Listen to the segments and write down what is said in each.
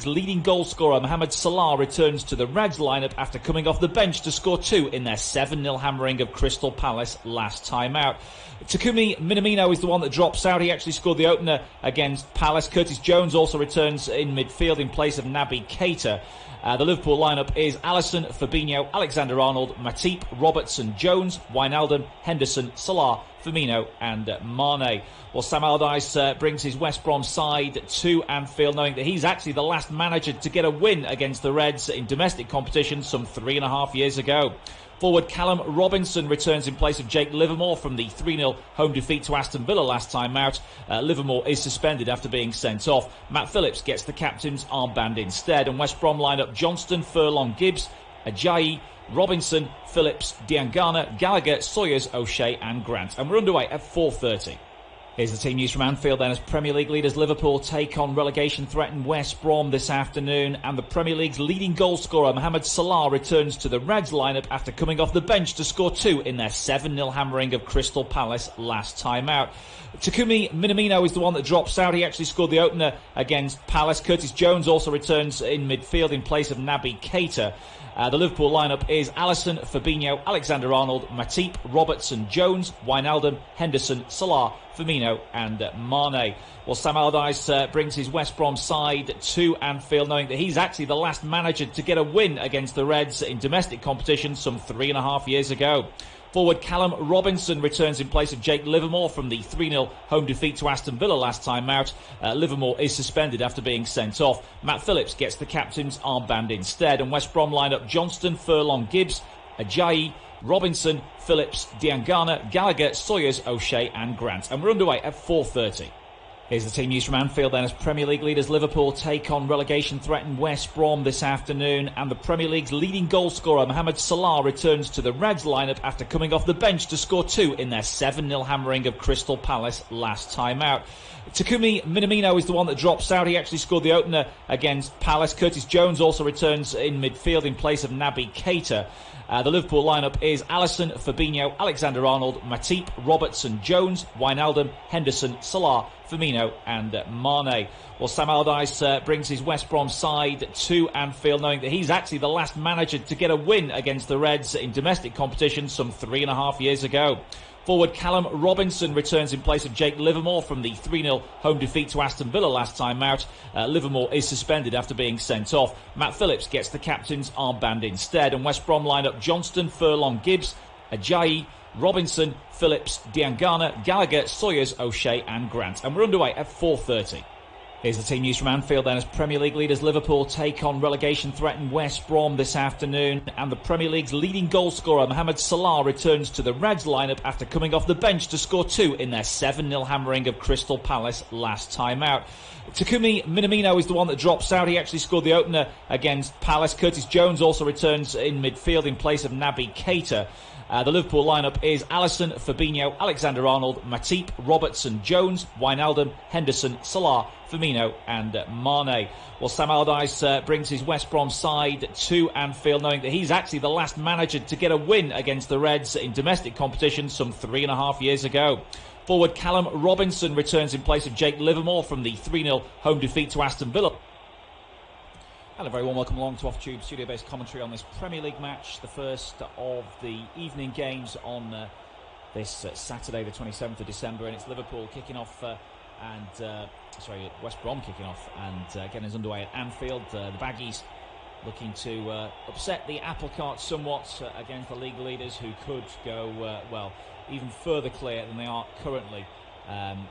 leading goal scorer Mohamed Salah returns to the Reds lineup after coming off the bench to score 2 in their 7-0 hammering of Crystal Palace last time out. Takumi Minamino is the one that drops out. He actually scored the opener against Palace. Curtis Jones also returns in midfield in place of Naby Keita. The Liverpool lineup is Alisson, Fabinho, Alexander-Arnold, Matip, Robertson, Jones, Wijnaldum, Henderson, Salah, Firmino and Mane. Well, Sam Allardyce brings his West Brom side to Anfield, knowing that he's actually the last manager to get a win against the Reds in domestic competition some 3.5 years ago. Forward Callum Robinson returns in place of Jake Livermore from the 3-0 home defeat to Aston Villa last time out. Livermore is suspended after being sent off. Matt Phillips gets the captain's armband instead. And West Brom lineup Johnston, Furlong, Gibbs, Ajayi, Robinson, Phillips, Diangana, Gallagher, Sawyers, O'Shea and Grant. And we're underway at 4:30. Here's the team news from Anfield then, as Premier League leaders Liverpool take on relegation-threatened West Brom this afternoon, and the Premier League's leading goal scorer Mohamed Salah returns to the Reds lineup after coming off the bench to score 2 in their 7-0 hammering of Crystal Palace last time out. Takumi Minamino is the one that drops out. He actually scored the opener against Palace. Curtis Jones also returns in midfield in place of Naby Keita. The Liverpool lineup is Alisson, Fabinho, Alexander-Arnold, Matip, Robertson, Jones, Wijnaldum, Henderson, Salah, Firmino and Mane. Well, Sam Allardyce brings his West Brom side to Anfield, knowing that he's actually the last manager to get a win against the Reds in domestic competition some 3.5 years ago. Forward Callum Robinson returns in place of Jake Livermore from the 3-0 home defeat to Aston Villa last time out. Livermore is suspended after being sent off. Matt Phillips gets the captain's armband instead. And West Brom lineup Johnston, Furlong, Gibbs, Ajayi, Robinson, Phillips, Diangana, Gallagher, Sawyers, O'Shea and Grant. And we're underway at 4:30. Here's the team news from Anfield then, as Premier League leaders Liverpool take on relegation-threatened West Brom this afternoon, and the Premier League's leading goal scorer Mohamed Salah returns to the Reds lineup after coming off the bench to score 2 in their 7-0 hammering of Crystal Palace last time out. Takumi Minamino is the one that drops out. He actually scored the opener against Palace. Curtis Jones also returns in midfield in place of Naby Keita. The Liverpool lineup is Alisson, Fabinho, Alexander-Arnold, Matip, Robertson, Jones, Wijnaldum, Henderson, Salah, Firmino and Mane. Well, Sam Allardyce brings his West Brom side to Anfield, knowing that he's actually the last manager to get a win against the Reds in domestic competition some 3.5 years ago. Forward Callum Robinson returns in place of Jake Livermore from the 3-0 home defeat to Aston Villa last time out. Livermore is suspended after being sent off. Matt Phillips gets the captain's armband instead. And West Brom lineup Johnston, Furlong, Gibbs, Ajayi, Robinson, Phillips, Diangana, Gallagher, Sawyers, O'Shea and Grant. And we're underway at 4:30. Here's the team news from Anfield then, as Premier League leaders Liverpool take on relegation-threatened West Brom this afternoon, and the Premier League's leading goal scorer Mohamed Salah returns to the Reds lineup after coming off the bench to score 2 in their 7-0 hammering of Crystal Palace last time out. Takumi Minamino is the one that drops out. He actually scored the opener against Palace. Curtis Jones also returns in midfield in place of Naby Keita. The Liverpool lineup is Alisson, Fabinho, Alexander-Arnold, Matip, Robertson, Jones, Wijnaldum, Henderson, Salah, Firmino and Mane. Well, Sam Allardyce brings his West Brom side to Anfield, knowing that he's actually the last manager to get a win against the Reds in domestic competition some 3.5 years ago. Forward Callum Robinson returns in place of Jake Livermore from the 3-0 home defeat to Aston Villa. And a very warm welcome along to Off-Tube studio-based commentary on this Premier League match, the first of the evening games on this Saturday, the 27th of December, and it's Liverpool kicking off West Brom kicking off and getting us underway at Anfield. The Baggies looking to upset the apple cart somewhat against the league leaders, who could go even further clear than they are currently.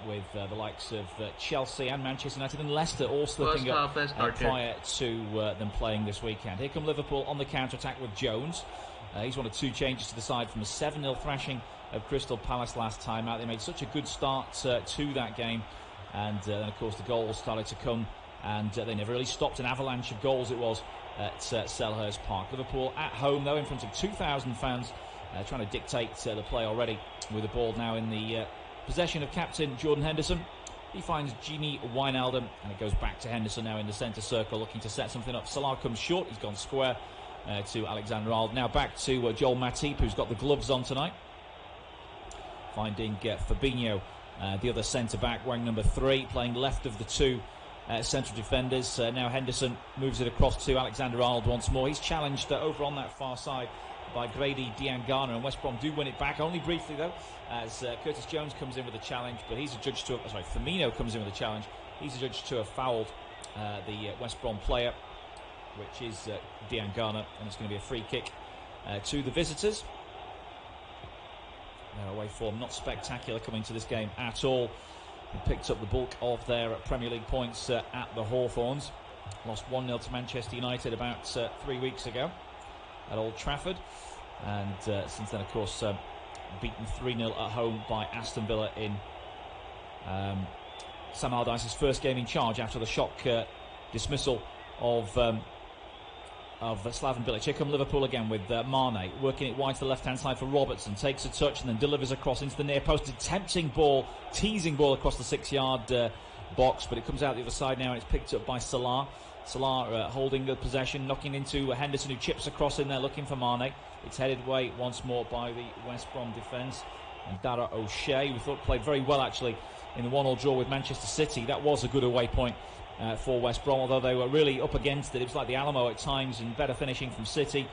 With the likes of Chelsea and Manchester United and Leicester all slipping up prior to them playing this weekend. Here come Liverpool on the counter-attack with Jones. He's one of two changes to the side from a 7-0 thrashing of Crystal Palace last time out. They made such a good start to that game, and then of course the goals started to come, and they never really stopped. An avalanche of goals it was at Selhurst Park. Liverpool at home though, in front of 2,000 fans, trying to dictate the play already, with the ball now in the possession of captain Jordan Henderson. He finds Gini Wijnaldum, and it goes back to Henderson now in the centre circle, looking to set something up. Salah comes short. He's gone square to Alexander-Arnold. Now back to Joel Matip, who's got the gloves on tonight. Finding Fabinho, the other centre-back, wearing number 3, playing left of the two central defenders. Now Henderson moves it across to Alexander-Arnold once more. He's challenged over on that far side by Grady Diangana, and West Brom do win it back, only briefly though, as Curtis Jones comes in with a challenge, but he's adjudged to Firmino comes in with a challenge. He's adjudged to have fouled the West Brom player, which is Diangana, and it's going to be a free kick to the visitors. Their away form not spectacular coming to this game at all. They picked up the bulk of their Premier League points at the Hawthorns. Lost 1-0 to Manchester United about 3 weeks ago at Old Trafford, and since then, of course, beaten 3-0 at home by Aston Villa in Sam Allardyce's first game in charge after the shock dismissal of Slaven Bilic. Here come Liverpool again with Mane working it wide to the left-hand side for Robertson. Takes a touch and then delivers across into the near post. A tempting ball, teasing ball across the 6-yard box, but it comes out the other side now and it's picked up by Salah. Salah holding the possession, knocking into Henderson, who chips across in there looking for Mane. It's headed away once more by the West Brom defence. And Dara O'Shea, we thought played very well actually in the 1-1 draw with Manchester City. That was a good away point for West Brom, although they were really up against it. It was like the Alamo at times, and better finishing from City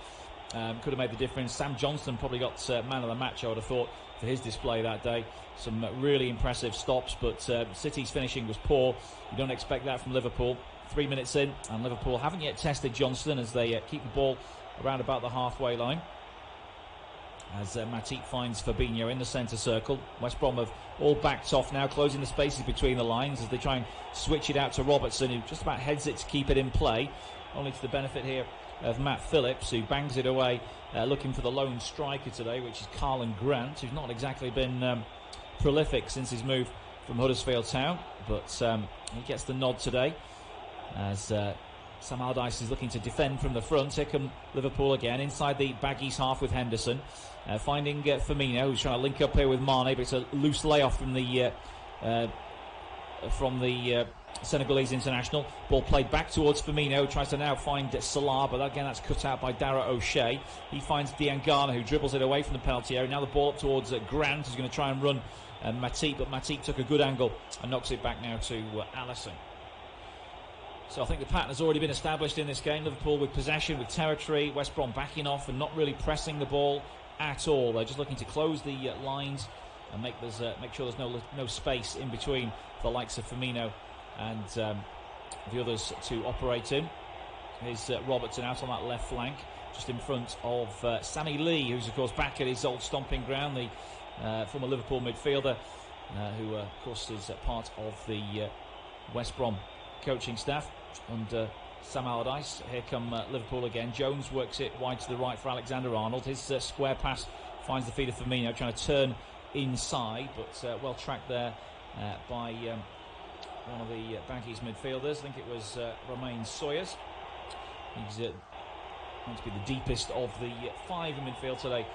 could have made the difference. Sam Johnson probably got man of the match, I would have thought, for his display that day. Some really impressive stops, but City's finishing was poor. You don't expect that from Liverpool. 3 minutes in, and Liverpool haven't yet tested Johnston as they keep the ball around about the halfway line. As Matip finds Fabinho in the centre circle. West Brom have all backed off now, closing the spaces between the lines as they try and switch it out to Robertson, who just about heads it to keep it in play, only to the benefit here of Matt Phillips, who bangs it away, looking for the lone striker today, which is Karlan Grant, who's not exactly been prolific since his move from Huddersfield Town, but he gets the nod today as Sam Allardyce is looking to defend from the front. Here come Liverpool again inside the Baggies half with Henderson, finding Firmino, who's trying to link up here with Mane, but it's a loose layoff from the Senegalese international. Ball played back towards Firmino, tries to now find Salah, but again that's cut out by Dara O'Shea. He finds Diangana, who dribbles it away from the penalty area. Now the ball up towards Grant, who's going to try and run Matip, but Matip took a good angle and knocks it back now to Alisson. So I think the pattern has already been established in this game. Liverpool with possession, with territory. West Brom backing off and not really pressing the ball at all. They're just looking to close the lines and make sure there's no space in between the likes of Firmino and the others to operate in. Here's Robertson out on that left flank, just in front of Sammy Lee, who's of course back at his old stomping ground, the former Liverpool midfielder, who of course is part of the West Brom coaching staff under Sam Allardyce. Here come Liverpool again. Jones works it wide to the right for Alexander-Arnold. His square pass finds the feet of Firmino, trying to turn inside, but well tracked there by one of the Baggies midfielders. I think it was Romain Sawyers. He's going to be the deepest of the five in midfield today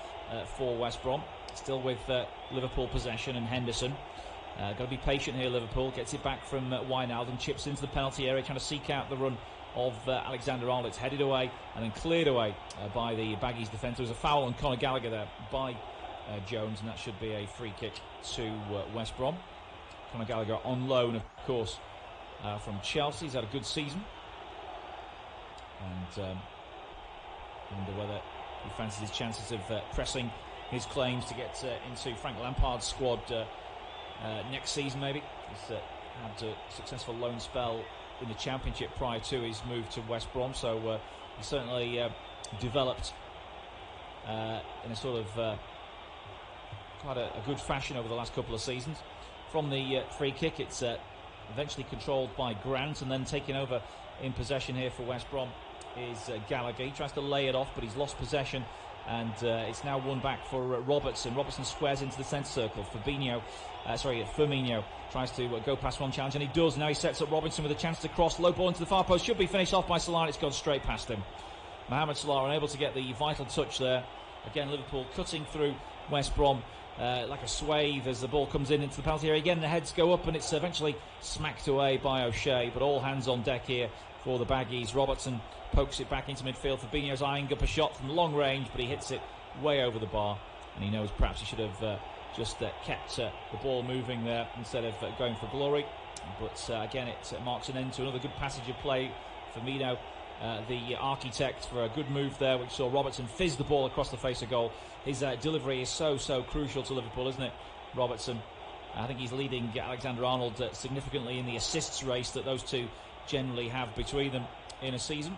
for West Brom. Still with Liverpool possession and Henderson. Got to be patient here. Liverpool gets it back from Wijnaldum, chips into the penalty area, trying to seek out the run of Alexander-Arnold. It's headed away and then cleared away by the Baggies defence. There was a foul on Conor Gallagher there by Jones, and that should be a free kick to West Brom. Conor Gallagher on loan, of course, from Chelsea. He's had a good season, and I wonder whether he fancies his chances of pressing his claims to get into Frank Lampard's squad next season, maybe. He's had a successful loan spell in the Championship prior to his move to West Brom, so he certainly developed in a sort of quite a good fashion over the last couple of seasons. From the free kick, it's eventually controlled by Grant, and then taking over in possession here for West Brom is Gallagher. He tries to lay it off, but he's lost possession, and it's now won back for Robertson. Robertson squares into the centre circle. Firmino tries to go past one challenge, and he does. Now he sets up Robinson with a chance to cross. Low ball into the far post. Should be finished off by Salah, and it's gone straight past him. Mohamed Salah unable to get the vital touch there. Again, Liverpool cutting through West Brom like a swathe as the ball comes into the penalty area. Again, the heads go up, and it's eventually smacked away by O'Shea, but all hands on deck here for the Baggies. Robertson pokes it back into midfield. Fabinho's eyeing up a shot from long range, but he hits it way over the bar, and he knows perhaps he should have just kept the ball moving there instead of going for glory. But again, it marks an end to another good passage of play. Firmino, the architect, for a good move there, which saw Robertson fizz the ball across the face of goal. His delivery is so crucial to Liverpool, isn't it, Robertson? I think he's leading Alexander-Arnold significantly in the assists race that those two generally have between them in a season.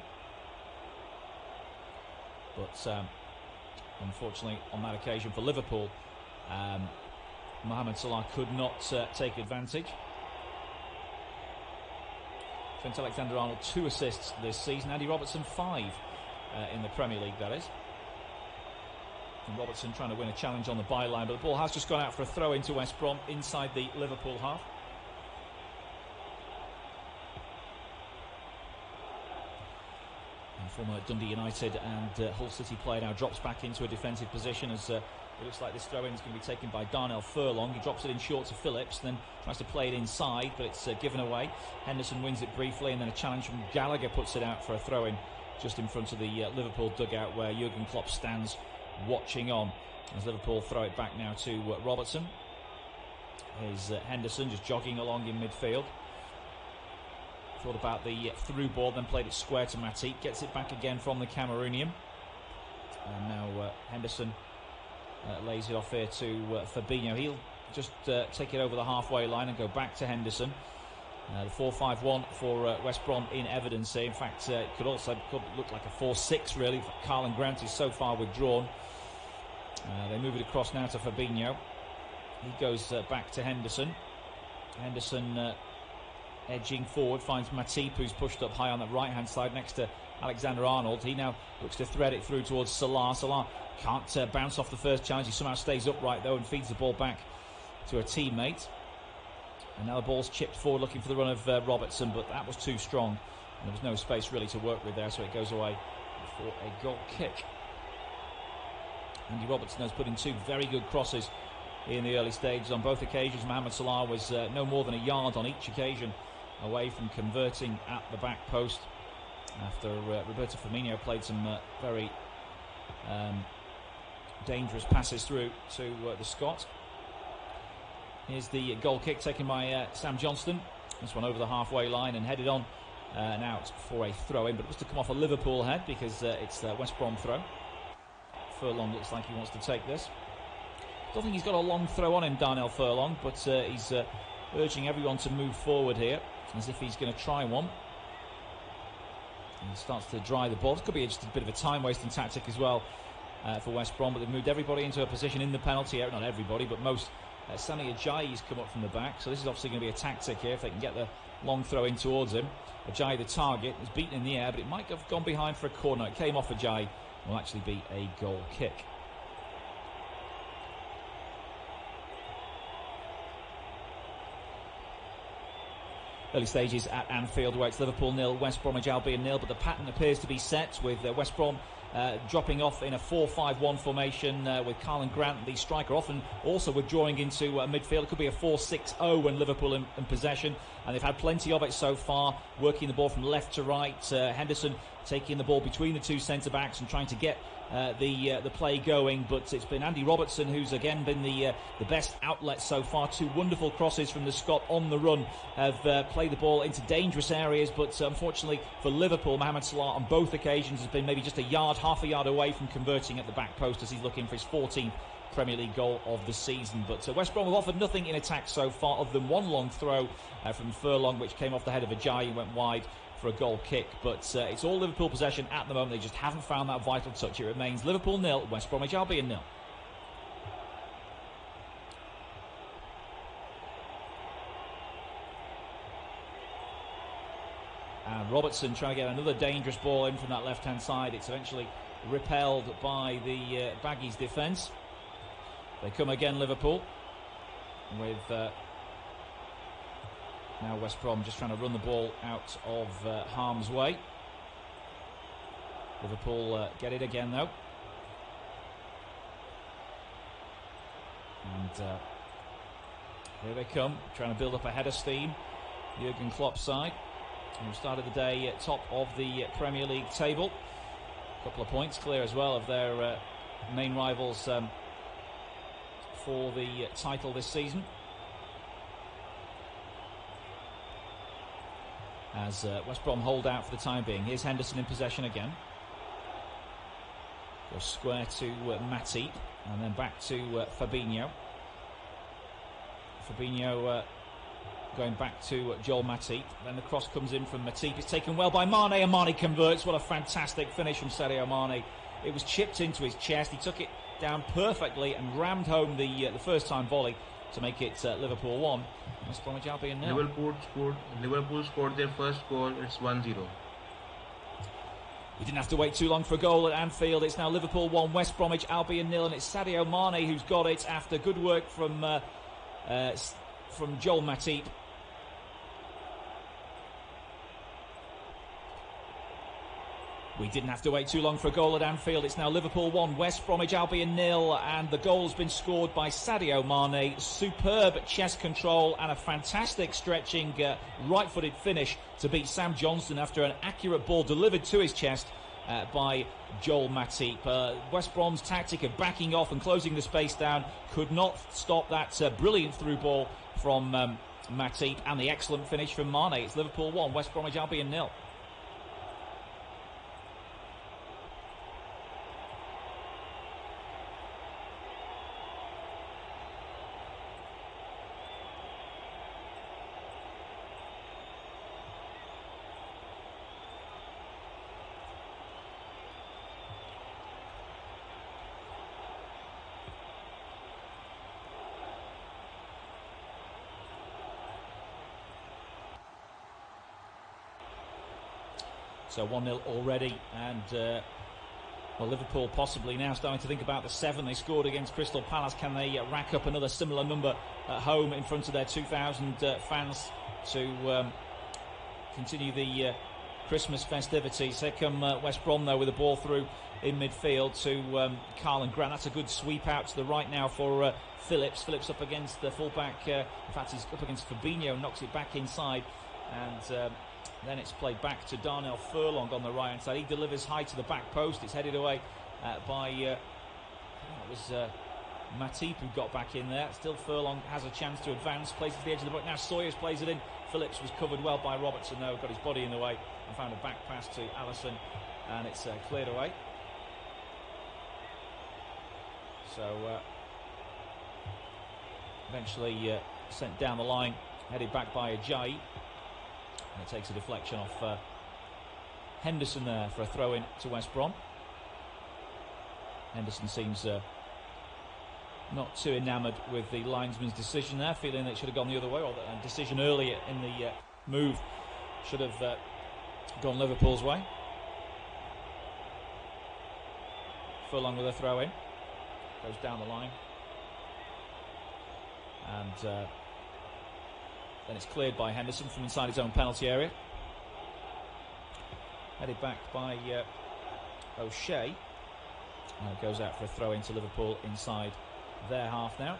But unfortunately, on that occasion for Liverpool, Mohamed Salah could not take advantage. Trent Alexander-Arnold 2 assists this season. Andy Robertson 5 in the Premier League, that is. And Robertson trying to win a challenge on the byline, but the ball has just gone out for a throw into West Brom inside the Liverpool half. And former Dundee United and Hull City player now drops back into a defensive position as it looks like this throw-in is going to be taken by Darnell Furlong. He drops it in short to Phillips, then tries to play it inside, but it's given away. Henderson wins it briefly, and then a challenge from Gallagher puts it out for a throw-in just in front of the Liverpool dugout, where Jurgen Klopp stands watching on as Liverpool throw it back now to Robertson. Here's Henderson just jogging along in midfield. Thought about the through ball, then played it square to Matip. Gets it back again from the Cameroonian. And now Henderson lays it off here to Fabinho. He'll just take it over the halfway line and go back to Henderson. The 4-5-1 for West Brom in evidence here. In fact, it could look like a 4-6 really. Karlan Grant is so far withdrawn. They move it across now to Fabinho. He goes back to Henderson. Henderson edging forward, finds Matip, who's pushed up high on the right-hand side next to Alexander-Arnold. He now looks to thread it through towards Salah. Salah can't bounce off the first challenge. He somehow stays upright though and feeds the ball back to a teammate. And now the ball's chipped forward looking for the run of Robertson, but that was too strong and there was no space really to work with there, so it goes away for a goal kick. Andy Robertson has put in 2 very good crosses in the early stages. On both occasions, Mohamed Salah was no more than a yard on each occasion away from converting at the back post after Roberto Firmino played some very dangerous passes through to the Scot. Here's the goal kick taken by Sam Johnston. This one over the halfway line and headed on and out for a throw-in, but it was to come off a Liverpool head because it's a West Brom throw. Furlong looks like he wants to take this. I don't think he's got a long throw on him, Darnell Furlong, but he's urging everyone to move forward here as if he's going to try one. And he starts to dry the ball. This could be just a bit of a time-wasting tactic as well for West Brom, but they've moved everybody into a position in the penalty area. Not everybody, but most. Sami Ajayi's come up from the back, so this is obviously going to be a tactic here if they can get the long throw in towards him. Ajayi, the target, is beaten in the air, but it might have gone behind for a corner. It came off Ajayi. Will actually be a goal kick. Early stages at Anfield, where it's Liverpool 0, West Bromwich Albion 0, but the pattern appears to be set with West Brom dropping off in a 4-5-1 formation with Karlan Grant, the striker, often also withdrawing into midfield. It could be a 4-6-0 when Liverpool in possession, and they've had plenty of it so far, working the ball from left to right. Henderson taking the ball between the 2 centre-backs and trying to get the play going, but it's been Andy Robertson who's again been the best outlet so far. 2 wonderful crosses from the Scot on the run have played the ball into dangerous areas, but unfortunately for Liverpool, Mohamed Salah on both occasions has been maybe just half a yard away from converting at the back post as he's looking for his 14th Premier League goal of the season. But West Brom have offered nothing in attack so far, other than one long throw from Furlong, which came off the head of Ajayi and went wide for a goal kick. But it's all Liverpool possession at the moment. They just haven't found that vital touch. It remains Liverpool 0, West Bromwich Albion 0. And Robertson trying to get another dangerous ball in from that left-hand side. It's eventually repelled by the Baggies' defence. They come again, Liverpool, with now West Brom just trying to run the ball out of harm's way. Liverpool get it again, though. And here they come, trying to build up a head of steam. Jurgen Klopp's side, who started the day top of the Premier League table. A couple of points clear as well of their main rivals for the title this season. as West Brom hold out for the time being. Here's Henderson in possession again. Goes square to Matip, and then back to Fabinho. Fabinho going back to Joel Matip. Then the cross comes in from Matip. It's taken well by Mane, and Mane converts. What a fantastic finish from Sadio Mane. It was chipped into his chest. He took it down perfectly and rammed home the first time volley to make it Liverpool 1. West Bromwich Albion 0. Liverpool scored their first goal. It's 1-0. We didn't have to wait too long for a goal at Anfield. It's now Liverpool 1, West Bromwich Albion 0, and it's Sadio Mane who's got it after good work from Joel Matip. We didn't have to wait too long for a goal at Anfield. It's now Liverpool 1, West Bromwich Albion 0, and the goal's been scored by Sadio Mane. Superb chest control and a fantastic stretching right-footed finish to beat Sam Johnstone after an accurate ball delivered to his chest by Joel Matip. West Brom's tactic of backing off and closing the space down could not stop that brilliant through ball from Matip, and the excellent finish from Mane. It's Liverpool 1, West Bromwich Albion 0. So 1-0 already, and Liverpool possibly now starting to think about the 7 they scored against Crystal Palace. Can they rack up another similar number at home in front of their 2,000 fans to continue the Christmas festivities? Here come West Brom though with the ball through in midfield to Karlan Grant. That's a good sweep out to the right now for Phillips. Phillips up against the fullback. In fact, he's up against Fabinho, knocks it back inside, and then it's played back to Darnell Furlong on the right hand side. He delivers high to the back post. It's headed away by it was Matip who got back in there. Still Furlong has a chance to advance, places the edge of the box. Now Sawyers plays it in. Phillips was covered well by Robertson though, got his body in the way and found a back pass to Alisson, and it's cleared away. So eventually sent down the line, headed back by Ajayi. And it takes a deflection off Henderson there for a throw-in to West Brom. Henderson seems not too enamoured with the linesman's decision there, feeling that it should have gone the other way, or that a decision earlier in the move should have gone Liverpool's way. Furlong with a throw-in. Goes down the line. And then it's cleared by Henderson from inside his own penalty area. Headed back by O'Shea. And it goes out for a throw into Liverpool inside their half now.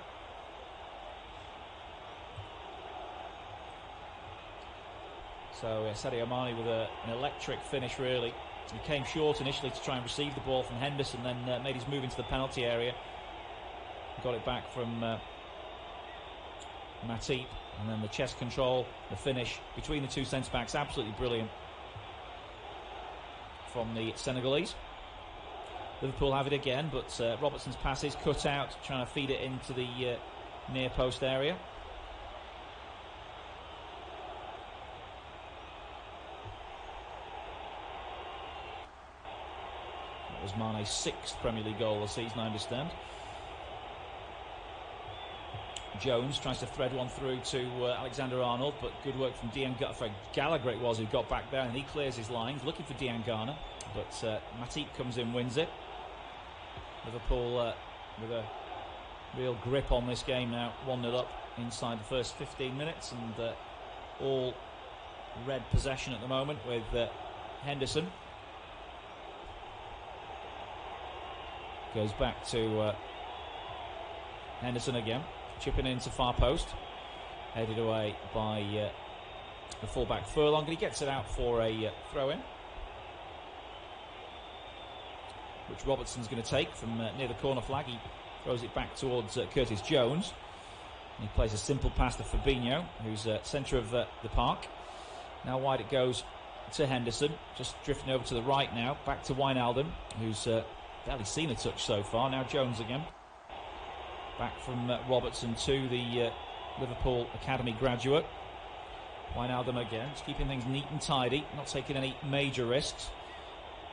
So Sadio Mane with an electric finish really. He came short initially to try and receive the ball from Henderson, then made his move into the penalty area. Got it back from Matip. And then the chest control, the finish between the two centre-backs, absolutely brilliant from the Senegalese. Liverpool have it again, but Robertson's pass is cut out, trying to feed it into the near post area. That was Mane's 6th Premier League goal this season, I understand. Jones tries to thread one through to Alexander-Arnold, but good work from Gallagher it was who got back there, and he clears his lines, looking for Diangana, but Matip comes in, wins it. Liverpool with a real grip on this game now, 1-0 up inside the first 15 minutes, and all red possession at the moment with Henderson. Goes back to Henderson again. Chipping into far post, headed away by the fullback Furlong, and he gets it out for a throw-in, which Robertson's going to take from near the corner flag. He throws it back towards Curtis Jones, and he plays a simple pass to Fabinho, who's centre of the park. Now wide it goes to Henderson, just drifting over to the right now, back to Wijnaldum, who's barely seen a touch so far. Now Jones again, back from Robertson to the Liverpool Academy graduate. Wijnaldum again, just keeping things neat and tidy, not taking any major risks.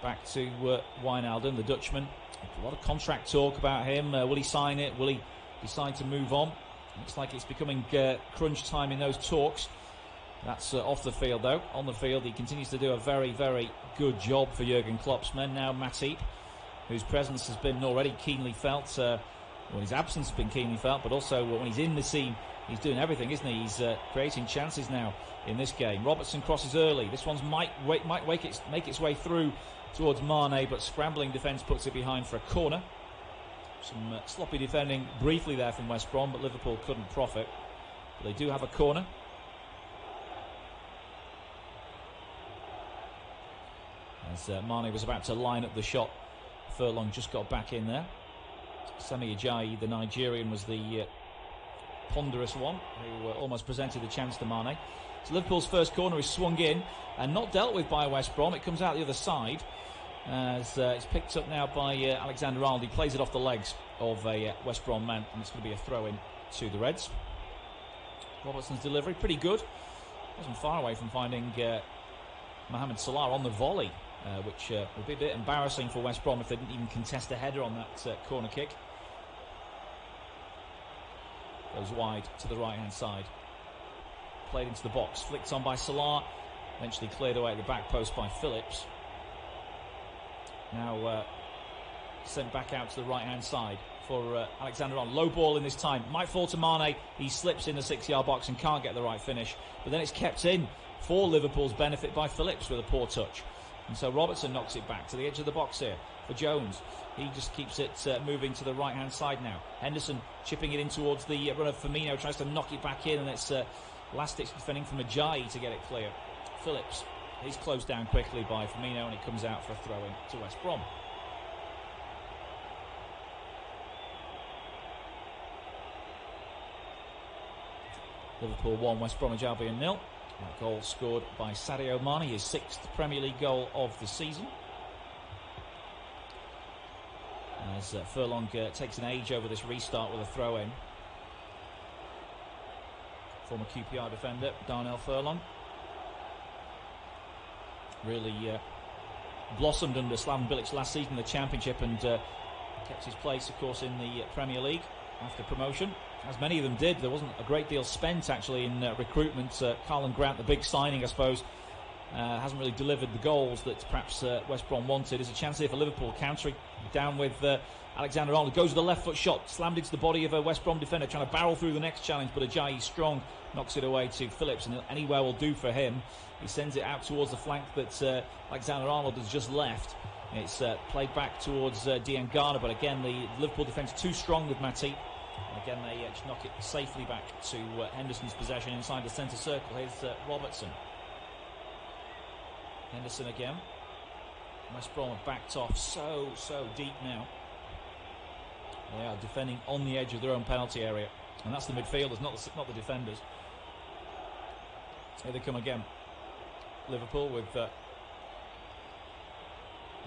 Back to Wijnaldum, the Dutchman. A lot of contract talk about him. Will he sign it? Will he decide to move on? Looks like it's becoming crunch time in those talks. That's off the field though. On the field he continues to do a very, very good job for Jurgen Klopp's men. Now Matip, whose presence has been already keenly felt. His absence has been keenly felt, but also when he's in the scene, he's doing everything, isn't he? He's creating chances now in this game. Robertson crosses early. This one's might make its way through towards Mane, but scrambling defence puts it behind for a corner. Some sloppy defending briefly there from West Brom, but Liverpool couldn't profit. But they do have a corner. As Mane was about to line up the shot, Furlong just got back in there. Semi Ajayi, the Nigerian, was the ponderous one who almost presented the chance to Mane. So Liverpool's first corner is swung in and not dealt with by West Brom. It comes out the other side as it's picked up now by Alexander-Arnold. He plays it off the legs of a West Brom man, and it's going to be a throw-in to the Reds. Robertson's delivery, pretty good. Wasn't far away from finding Mohamed Salah on the volley, which would be a bit embarrassing for West Brom if they didn't even contest a header on that corner kick. Goes wide to the right-hand side. Played into the box, flicked on by Salah, eventually cleared away at the back post by Phillips. Now sent back out to the right-hand side for Alexander-Arnold. Low ball in this time. Might fall to Mane. He slips in the 6-yard box and can't get the right finish. But then it's kept in for Liverpool's benefit by Phillips with a poor touch. And so Robertson knocks it back to the edge of the box here for Jones. He just keeps it moving to the right-hand side now. Henderson chipping it in towards the run of Firmino. Tries to knock it back in, and it's last-ditch defending from Ajayi to get it clear. Phillips, he's closed down quickly by Firmino, and it comes out for a throw-in to West Brom. Liverpool 1, West Bromwich Albion 0. That goal scored by Sadio Mane, his 6th Premier League goal of the season. As Furlong takes an age over this restart with a throw-in. Former QPR defender Darnell Furlong really blossomed under Slaven Bilic last season in the Championship, and kept his place, of course, in the Premier League after promotion, as many of them did. There wasn't a great deal spent actually in recruitment. Karlan Grant, the big signing, I suppose, hasn't really delivered the goals that perhaps West Brom wanted. There's a chance here for Liverpool, countering down with Alexander-Arnold. Goes with a left foot shot, slammed into the body of a West Brom defender, trying to barrel through the next challenge, but Ajayi strong, knocks it away to Phillips, and anywhere will do for him. He sends it out towards the flank that Alexander-Arnold has just left. It's played back towards Diangana, but again the Liverpool defence too strong with Matip. And again they just knock it safely back to Henderson's possession inside the centre circle. Here's Robertson. Henderson again. West Brom have backed off so deep now. They are defending on the edge of their own penalty area, and that's the midfielders, not the defenders. Here they come again. Liverpool with the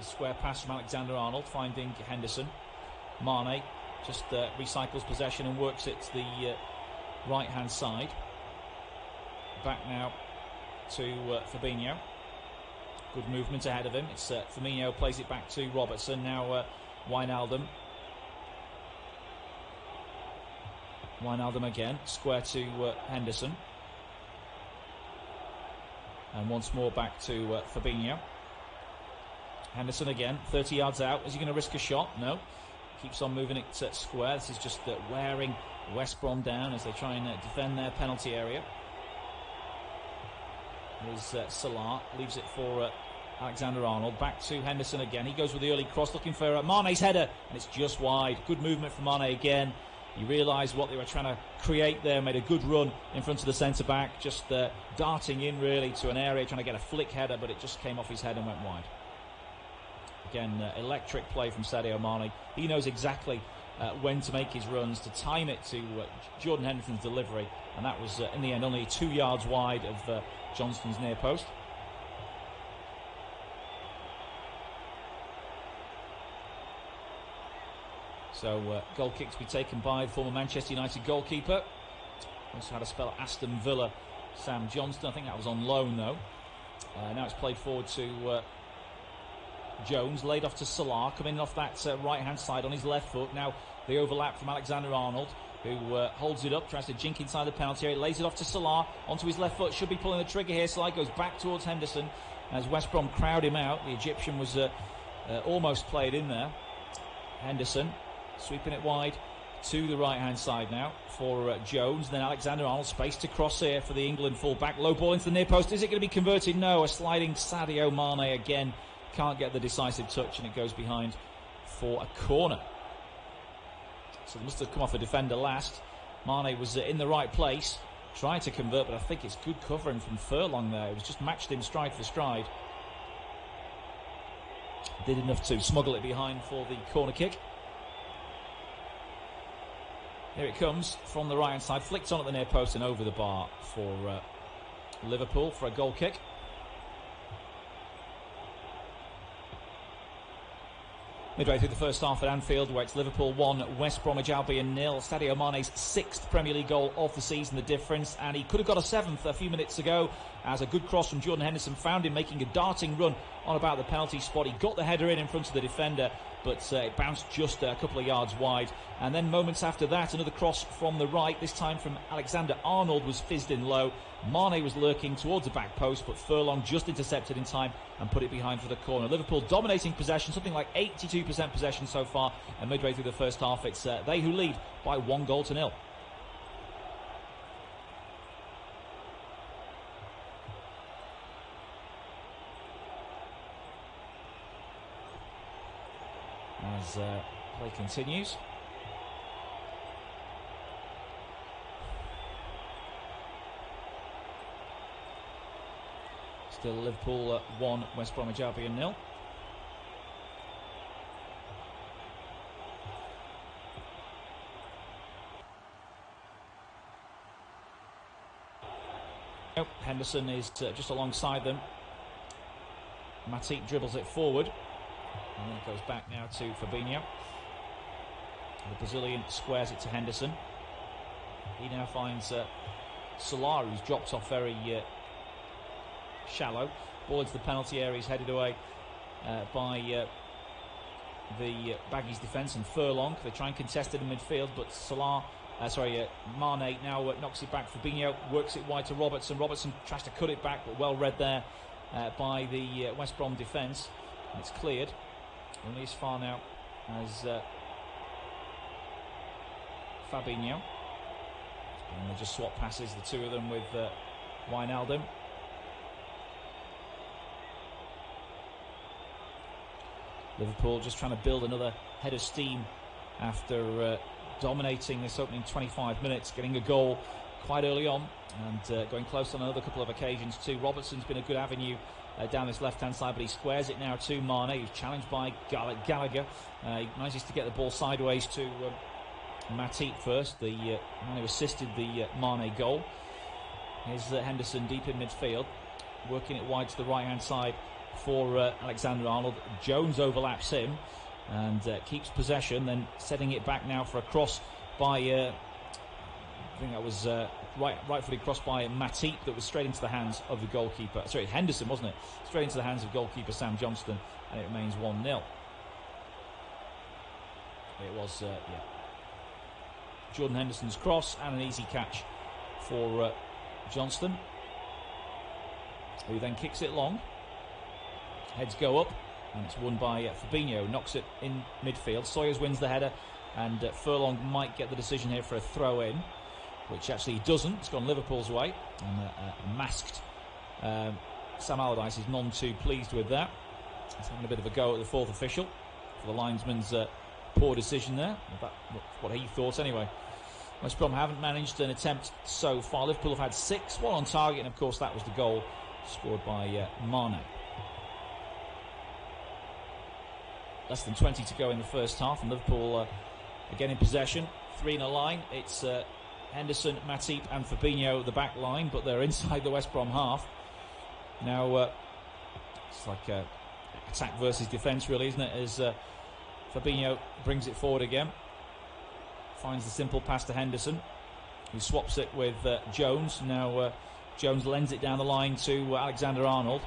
square pass from Alexander-Arnold, finding Henderson. Mane just recycles possession and works it to the right-hand side. Back now to Fabinho. Good movement ahead of him. It's Firmino plays it back to Robertson. Now Wijnaldum. Wijnaldum again, square to Henderson. And once more back to Fabinho. Henderson again, 30 yards out. Is he going to risk a shot? No. Keeps on moving it square. This is just wearing West Brom down as they try and defend their penalty area. There's Salah, leaves it for Alexander-Arnold. Back to Henderson again. He goes with the early cross, looking for Mane's header, and it's just wide. Good movement from Mane again. He realised what they were trying to create there, made a good run in front of the centre-back, just darting in really to an area, trying to get a flick header, but it just came off his head and went wide. Again, electric play from Sadio Mane. He knows exactly when to make his runs, to time it to Jordan Henderson's delivery, and that was in the end only 2 yards wide of Johnston's near post. So goal kick to be taken by the former Manchester United goalkeeper. Also had a spell at Aston Villa, Sam Johnston. I think that was on loan though. Now it's played forward to Jones, laid off to Salah, coming off that right hand side on his left foot. Now the overlap from Alexander-Arnold, who holds it up, tries to jink inside the penalty area, lays it off to Salah onto his left foot, should be pulling the trigger here. Salah goes back towards Henderson as West Brom crowd him out. The Egyptian was almost played in there. Henderson sweeping it wide to the right hand side now for Jones. Then Alexander-Arnold, space to cross here for the England full-back. Low ball into the near post. Is it going to be converted? No. A sliding Sadio Mane again can't get the decisive touch, and it goes behind for a corner. So they must have come off a defender last. Mane was in the right place, trying to convert, but I think it's good covering from Furlong there. It was just matched him stride for stride. Did enough to smuggle it behind for the corner kick. Here it comes from the right hand side, flicked on at the near post and over the bar for Liverpool for a goal kick. Midway through the first half at Anfield, where it's Liverpool 1, West Bromwich Albion 0. Sadio Mane's 6th Premier League goal of the season, the difference, and he could have got a 7th a few minutes ago as a good cross from Jordan Henderson found him making a darting run on about the penalty spot. He got the header in front of the defender, but it bounced just a couple of yards wide. And then moments after that, another cross from the right, this time from Alexander-Arnold, was fizzed in low. Mane was lurking towards the back post, but Furlong just intercepted in time and put it behind for the corner. Liverpool dominating possession, something like 82% possession so far, and midway through the first half, it's they who lead by 1-0. As play continues. Still Liverpool 1, West Bromwich Albion 0. Henderson is just alongside them. Matip dribbles it forward, and then it goes back now to Fabinho. The Brazilian squares it to Henderson. He now finds Salah, who's dropped off very shallow. Ball into the penalty area, he's headed away by the Baggies defence and Furlong. They try and contest it in midfield, but Mane now knocks it back. Fabinho works it wide to Robertson. Robertson tries to cut it back, but well read there by the West Brom defence. And it's cleared. Only as far now as Fabinho. And they just swap passes, the two of them, with Wijnaldum. Liverpool just trying to build another head of steam after dominating this opening 25 minutes, getting a goal quite early on and going close on another couple of occasions too. Robertson's been a good avenue down this left-hand side, but he squares it now to Mane, who's challenged by Gallagher. He manages to get the ball sideways to Matip first, the man who assisted the Mane goal. Here's Henderson deep in midfield, working it wide to the right-hand side for Alexander-Arnold. Jones overlaps him and keeps possession, then setting it back now for a cross by I think that was right-footed cross by Matip that was straight into the hands of the goalkeeper. Sorry, Henderson, wasn't it? Straight into the hands of goalkeeper Sam Johnston, and it remains 1-0. It was Jordan Henderson's cross and an easy catch for Johnston, who then kicks it long. Heads go up, and it's won by Fabinho. Knocks it in midfield. Sawyers wins the header, and Furlong might get the decision here for a throw-in, which actually he doesn't. It's gone Liverpool's way, and masked Sam Allardyce is none too pleased with that. He's having a bit of a go at the fourth official for the linesman's poor decision there. That's what he thought anyway. West Brom haven't managed an attempt so far. Liverpool have had 6, 1 on target, and of course that was the goal scored by Mane. Less than 20 to go in the first half, and Liverpool again in possession. 3 in a line. It's Henderson, Matip and Fabinho the back line, but they're inside the West Brom half. Now it's like attack versus defence really, isn't it, as Fabinho brings it forward again, finds the simple pass to Henderson, who swaps it with Jones. Now Jones lends it down the line to Alexander-Arnold.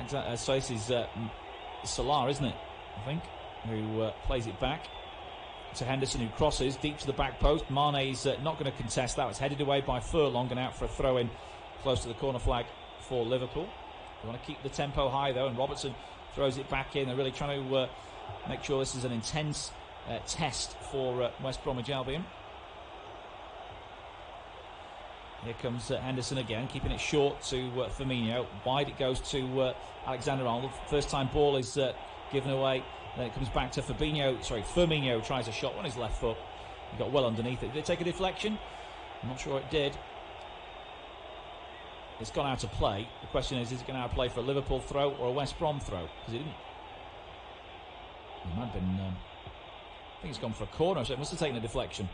So this is Salah, isn't it, I think, who plays it back to Henderson, who crosses deep to the back post. Mane's not going to contest that. It's headed away by Furlong and out for a throw-in close to the corner flag for Liverpool. They want to keep the tempo high though, and Robertson throws it back in. They're really trying to make sure this is an intense test for West Bromwich Albion. Here comes Henderson again, keeping it short to Firmino. Wide it goes to Alexander-Arnold. First time ball is given away. Then it comes back to Fabinho. Sorry, Firmino tries a shot on his left foot. He got well underneath it. Did it take a deflection? I'm not sure it did. It's gone out of play. The question is it going out of play for a Liverpool throw or a West Brom throw? Because it didn't. It might have been. I think it's gone for a corner, so it must have taken a deflection.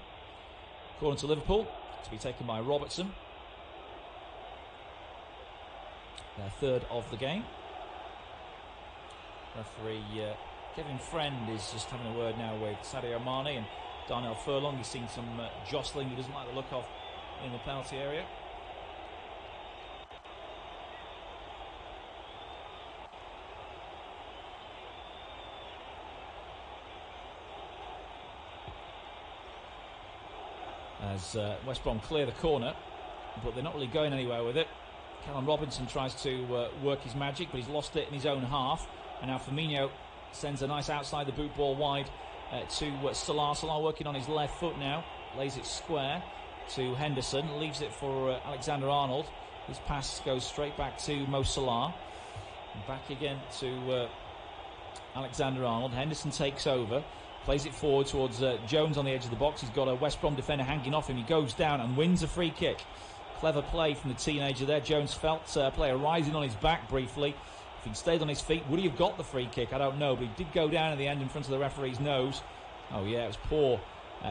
Corner to Liverpool, to be taken by Robertson. Their third of the game. Referee Kevin Friend is just having a word now with Sadio Mane and Darnell Furlong. He's seen some jostling he doesn't like the look of in the penalty area. As West Brom clear the corner, but they're not really going anywhere with it. Callum Robinson tries to work his magic, but he's lost it in his own half. And now Firmino sends a nice outside the boot ball wide to Salah. Salah working on his left foot now, lays it square to Henderson, leaves it for Alexander-Arnold. His pass goes straight back to Mo Salah. And back again to Alexander-Arnold. Henderson takes over. Plays it forward towards Jones on the edge of the box. He's got a West Brom defender hanging off him. He goes down and wins a free kick. Clever play from the teenager there. Jones felt player rising on his back briefly. If he'd stayed on his feet, would he have got the free kick? I don't know, but he did go down in the end in front of the referee's nose. Oh yeah, it was poor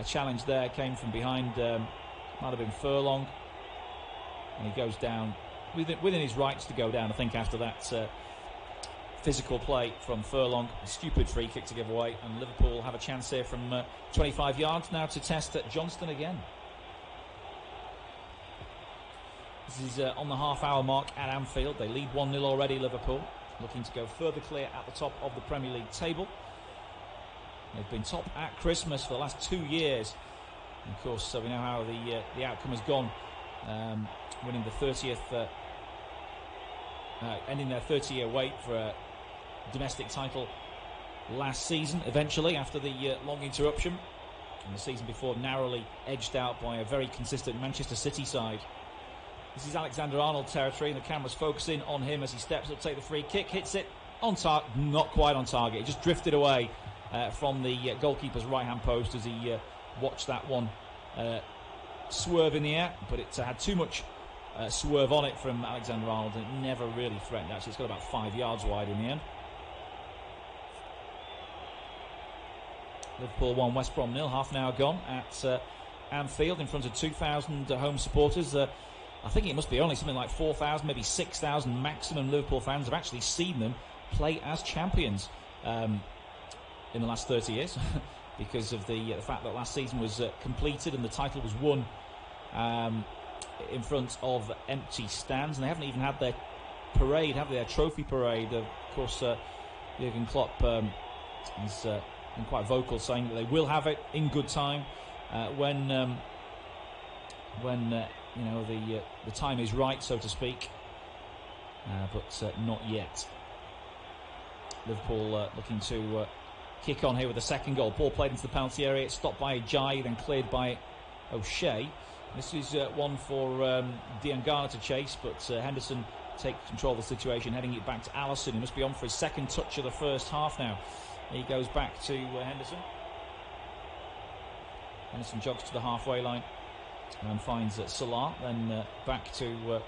challenge there. Came from behind, might have been Furlong. And he goes down within his rights to go down, I think, after that physical play from Furlong. A stupid free kick to give away, and Liverpool have a chance here from 25 yards now to test Johnston again. This is on the half-hour mark at Anfield. They lead 1-0 already, Liverpool, looking to go further clear at the top of the Premier League table. They've been top at Christmas for the last 2 years. And of course, we know how the outcome has gone, winning the 30th, ending their 30-year wait for a domestic title last season, eventually, after the long interruption. And the season before narrowly edged out by a very consistent Manchester City side. This is Alexander-Arnold territory, and the camera's focusing on him as he steps up to take the free kick, hits it on target, not quite on target. It just drifted away from the goalkeeper's right-hand post as he watched that one swerve in the air, but it had too much swerve on it from Alexander-Arnold, and it never really threatened. Actually, it's got about 5 yards wide in the end. Liverpool 1, West Brom 0, half an hour gone at Anfield in front of 2,000 home supporters. I think it must be only something like 4,000, maybe 6,000 maximum Liverpool fans have actually seen them play as champions in the last 30 years because of the fact that last season was completed and the title was won in front of empty stands, and they haven't even had their parade, have they? Their trophy parade. Of course, Jurgen Klopp has been quite vocal, saying that they will have it in good time when you know the time is right, so to speak, but not yet. Liverpool looking to kick on here with the second goal. Ball played into the penalty area. It's stopped by Ajayi, then cleared by O'Shea. This is one for Diangana to chase, but Henderson takes control of the situation, heading it back to Alisson. He must be on for his second touch of the first half now. He goes back to Henderson. Henderson jogs to the halfway line and finds Salah, then back to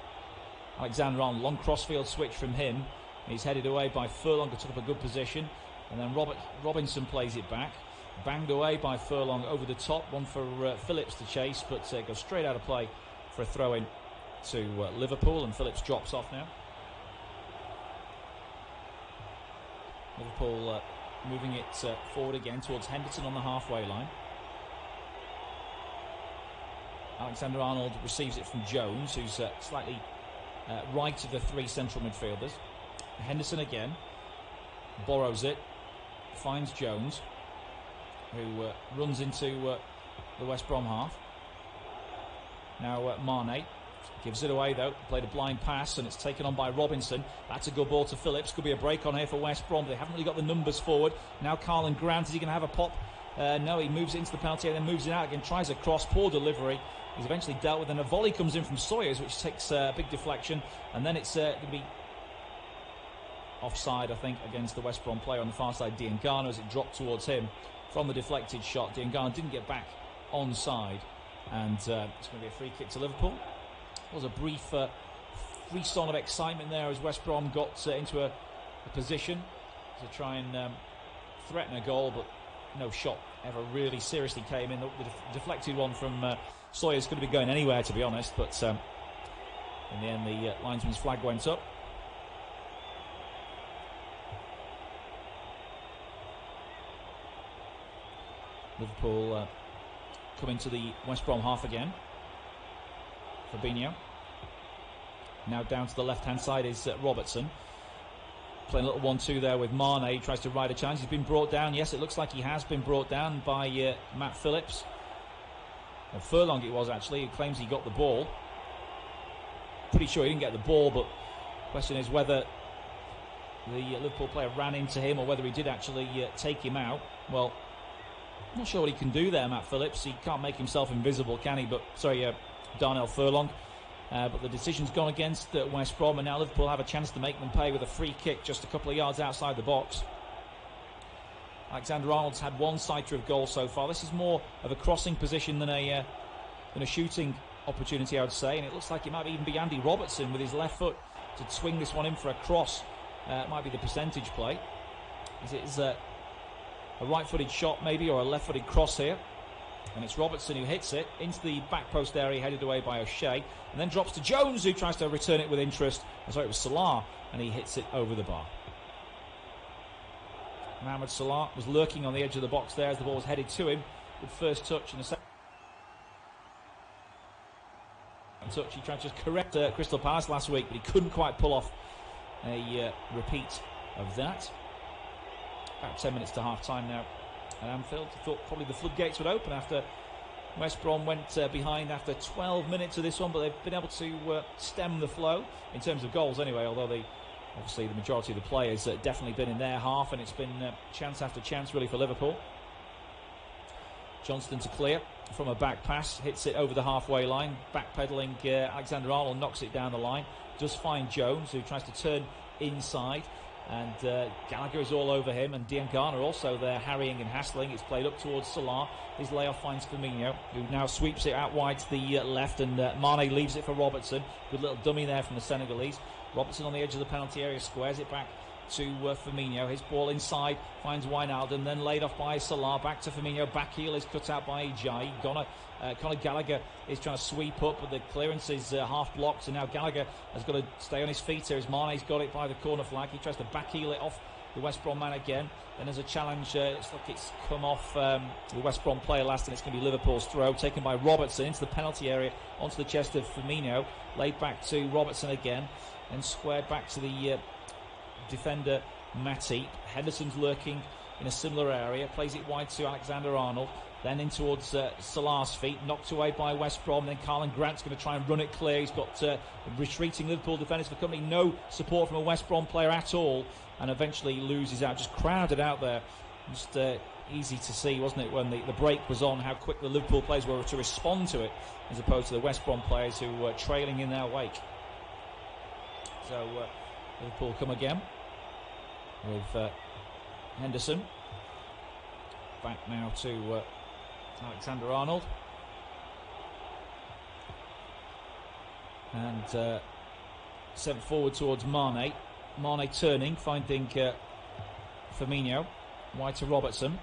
Alexander-Arnold. Long crossfield switch from him. He's headed away by Furlong, who took up a good position, and then Robinson plays it back. Banged away by Furlong over the top. One for Phillips to chase, but goes straight out of play for a throw-in to Liverpool, and Phillips drops off now. Liverpool moving it forward again towards Henderson on the halfway line. Alexander-Arnold receives it from Jones, who's slightly right of the three central midfielders. Henderson again borrows it, finds Jones, who runs into the West Brom half. Now Mane gives it away though, played a blind pass and it's taken on by Robinson. That's a good ball to Phillips. Could be a break on here for West Brom. They haven't really got the numbers forward. Now Karlan Grant, is he going to have a pop? No, he moves it into the penalty and then moves it out again, tries a cross, poor delivery. He's eventually dealt with, and a volley comes in from Sawyers, which takes a big deflection, and then it's going to be offside, I think, against the West Brom player on the far side, Diangana, as it dropped towards him from the deflected shot. Diangana didn't get back onside, and it's going to be a free kick to Liverpool. There was a brief frisson of excitement there as West Brom got into a position to try and threaten a goal, but no shot ever really seriously came in. The deflected one from Sawyer's going to be going anywhere, to be honest, but in the end the linesman's flag went up. Liverpool come into the West Brom half again. Fabinho. Now down to the left-hand side is Robertson. Playing a little 1-2 there with Mane. He tries to ride a chance. He's been brought down. Yes, it looks like he has been brought down by Matt Phillips. Or Furlong it was, actually. He claims he got the ball. Pretty sure he didn't get the ball, but the question is whether the Liverpool player ran into him or whether he did actually take him out. Well, I'm not sure what he can do there, Matt Phillips. He can't make himself invisible, can he? But sorry, Darnell Furlong. But the decision's gone against West Brom, and now Liverpool have a chance to make them pay with a free kick just a couple of yards outside the box. Alexander-Arnold's had one sighter of goal so far. This is more of a crossing position than a shooting opportunity, I would say, and it looks like it might even be Andy Robertson with his left foot to swing this one in for a cross. It might be the percentage play. It's a right-footed shot maybe, or a left-footed cross here. And it's Robertson who hits it into the back post area, headed away by O'Shea, and then drops to Jones, who tries to return it with interest. Sorry, it was Salah, and he hits it over the bar. Mohamed Salah was lurking on the edge of the box there as the ball was headed to him. With first touch and a second touch, he tried to correct Crystal Palace last week, but he couldn't quite pull off a repeat of that. About 10 minutes to half-time now at Anfield. I thought probably the floodgates would open after West Brom went behind after 12 minutes of this one, but they've been able to stem the flow in terms of goals anyway, although obviously the majority of the players definitely been in their half, and it's been chance after chance really for Liverpool. Johnston to clear from a back pass, hits it over the halfway line, backpedaling Alexander-Arnold knocks it down the line, does find Jones, who tries to turn inside, and Gallagher is all over him, and Diangana also there harrying and hassling. It's played up towards Salah. His layoff finds Firmino, who now sweeps it out wide to the left, and Mane leaves it for Robertson. Good little dummy there from the Senegalese. Robertson on the edge of the penalty area, squares it back to Firmino. His ball inside, finds Wijnaldum, then laid off by Salah, back to Firmino. Back heel is cut out by Ajayi. Conor Gallagher is trying to sweep up, but the clearance is half blocked, and now Gallagher has got to stay on his feet here as Mane's got it by the corner flag. He tries to back heel it off the West Brom man again. Then there's a challenge. Looks like it's come off the West Brom player last, and it's going to be Liverpool's throw, taken by Robertson into the penalty area, onto the chest of Firmino. Laid back to Robertson again, and squared back to the defender Matip. Henderson's lurking in a similar area, plays it wide to Alexander-Arnold, then in towards Salah's feet, knocked away by West Brom. Then Karlan Grant's going to try and run it clear. He's got retreating Liverpool defenders for company, no support from a West Brom player at all, and eventually loses out, just crowded out there. Just easy to see, wasn't it, when the break was on, how quick the Liverpool players were to respond to it, as opposed to the West Brom players who were trailing in their wake. So Liverpool come again with Henderson. Back now to Alexander-Arnold. And sent forward towards Mane. Mane turning, finding Firmino. Wide to Robertson.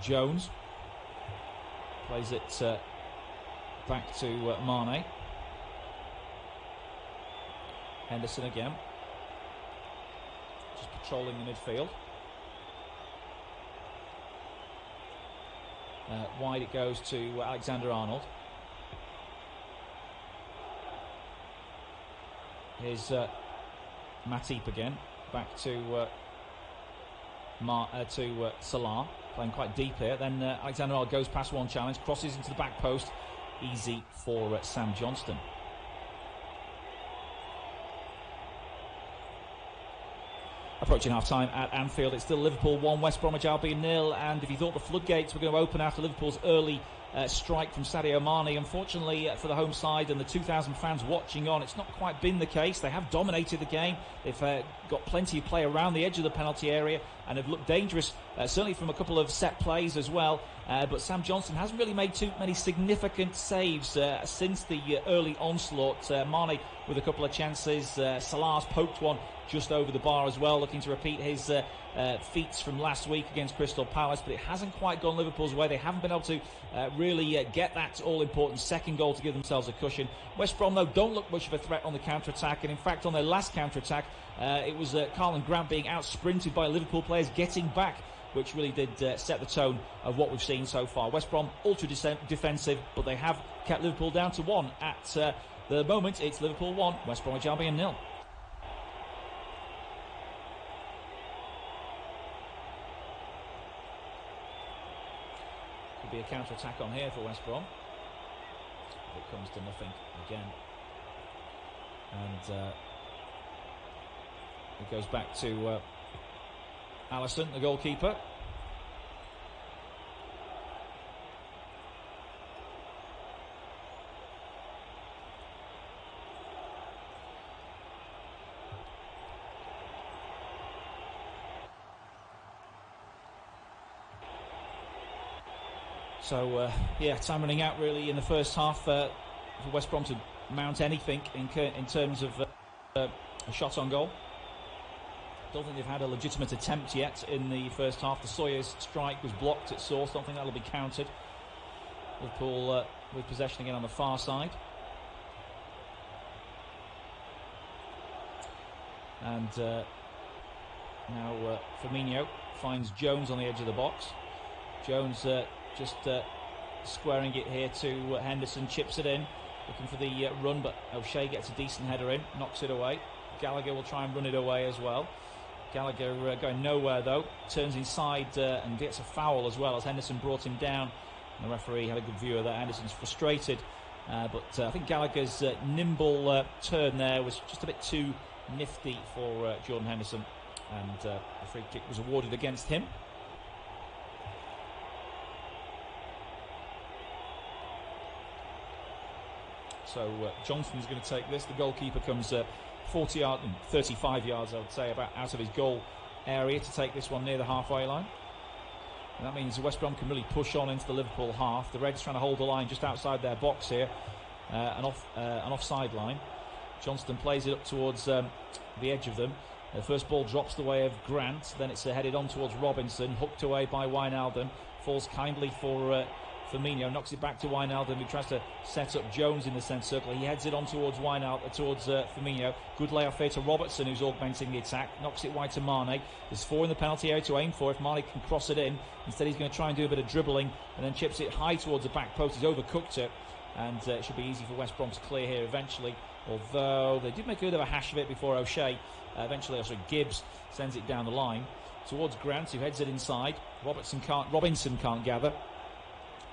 Jones plays it back to Mane. Henderson again, just patrolling the midfield. Wide it goes to Alexander-Arnold. Here's Matip again, back to Salah, playing quite deep here. Then Alexander-Arnold goes past one challenge, crosses into the back post, easy for Sam Johnston. Approaching half-time at Anfield, it's still Liverpool 1, West Bromwich Albion 0, and if you thought the floodgates were going to open after Liverpool's early strike from Sadio Mane, unfortunately for the home side and the 2,000 fans watching on, it's not quite been the case. They have dominated the game, they've got plenty of play around the edge of the penalty area and have looked dangerous, certainly from a couple of set plays as well, but Sam Johnston hasn't really made too many significant saves since the early onslaught. Mane with a couple of chances, Salah's poked one just over the bar as well, looking to repeat his feats from last week against Crystal Palace, but it hasn't quite gone Liverpool's way. They haven't been able to really get that all-important second goal to give themselves a cushion. West Brom, though, don't look much of a threat on the counter-attack, and in fact on their last counter-attack it was Karlan Grant being out-sprinted by Liverpool players getting back, which really did set the tone of what we've seen so far. West Brom ultra-defensive, but they have kept Liverpool down to 1 at the moment. It's Liverpool 1, West Bromwich Albion 0. Could be a counter-attack on here for West Brom. It comes to nothing again. And it goes back to Alisson, the goalkeeper. So, yeah, time running out really in the first half for West Brom to mount anything in terms of a shot on goal. Don't think they've had a legitimate attempt yet in the first half. The Sawyer's strike was blocked at source. Don't think that'll be counted. Liverpool with possession again on the far side. And now Firmino finds Jones on the edge of the box. Jones just squaring it here to Henderson, chips it in, looking for the run, but O'Shea gets a decent header in, knocks it away. Gallagher will try and run it away as well. Gallagher going nowhere though, turns inside and gets a foul as well as Henderson brought him down. And the referee had a good view of that. Henderson's frustrated, but I think Gallagher's nimble turn there was just a bit too nifty for Jordan Henderson, and the free kick was awarded against him. So Johnston's going to take this. The goalkeeper comes 35 yards, I would say, about out of his goal area to take this one near the halfway line. And that means West Brom can really push on into the Liverpool half. The Reds trying to hold the line just outside their box here, an offside line. Johnston plays it up towards the edge of them. The first ball drops the way of Grant, then it's headed on towards Robinson, hooked away by Wijnaldum, falls kindly for Firmino, knocks it back to Wijnaldum, who tries to set up Jones in the centre circle. He heads it on towards Firmino. Good layoff here to Robertson, who's augmenting the attack. Knocks it wide to Mane. There's 4 in the penalty area to aim for if Mane can cross it in. Instead, he's going to try and do a bit of dribbling and then chips it high towards the back post. He's overcooked it, and it should be easy for West Brom to clear here eventually. Although they did make a bit of a hash of it before O'Shea. Gibbs sends it down the line towards Grant, who heads it inside. Robinson can't gather.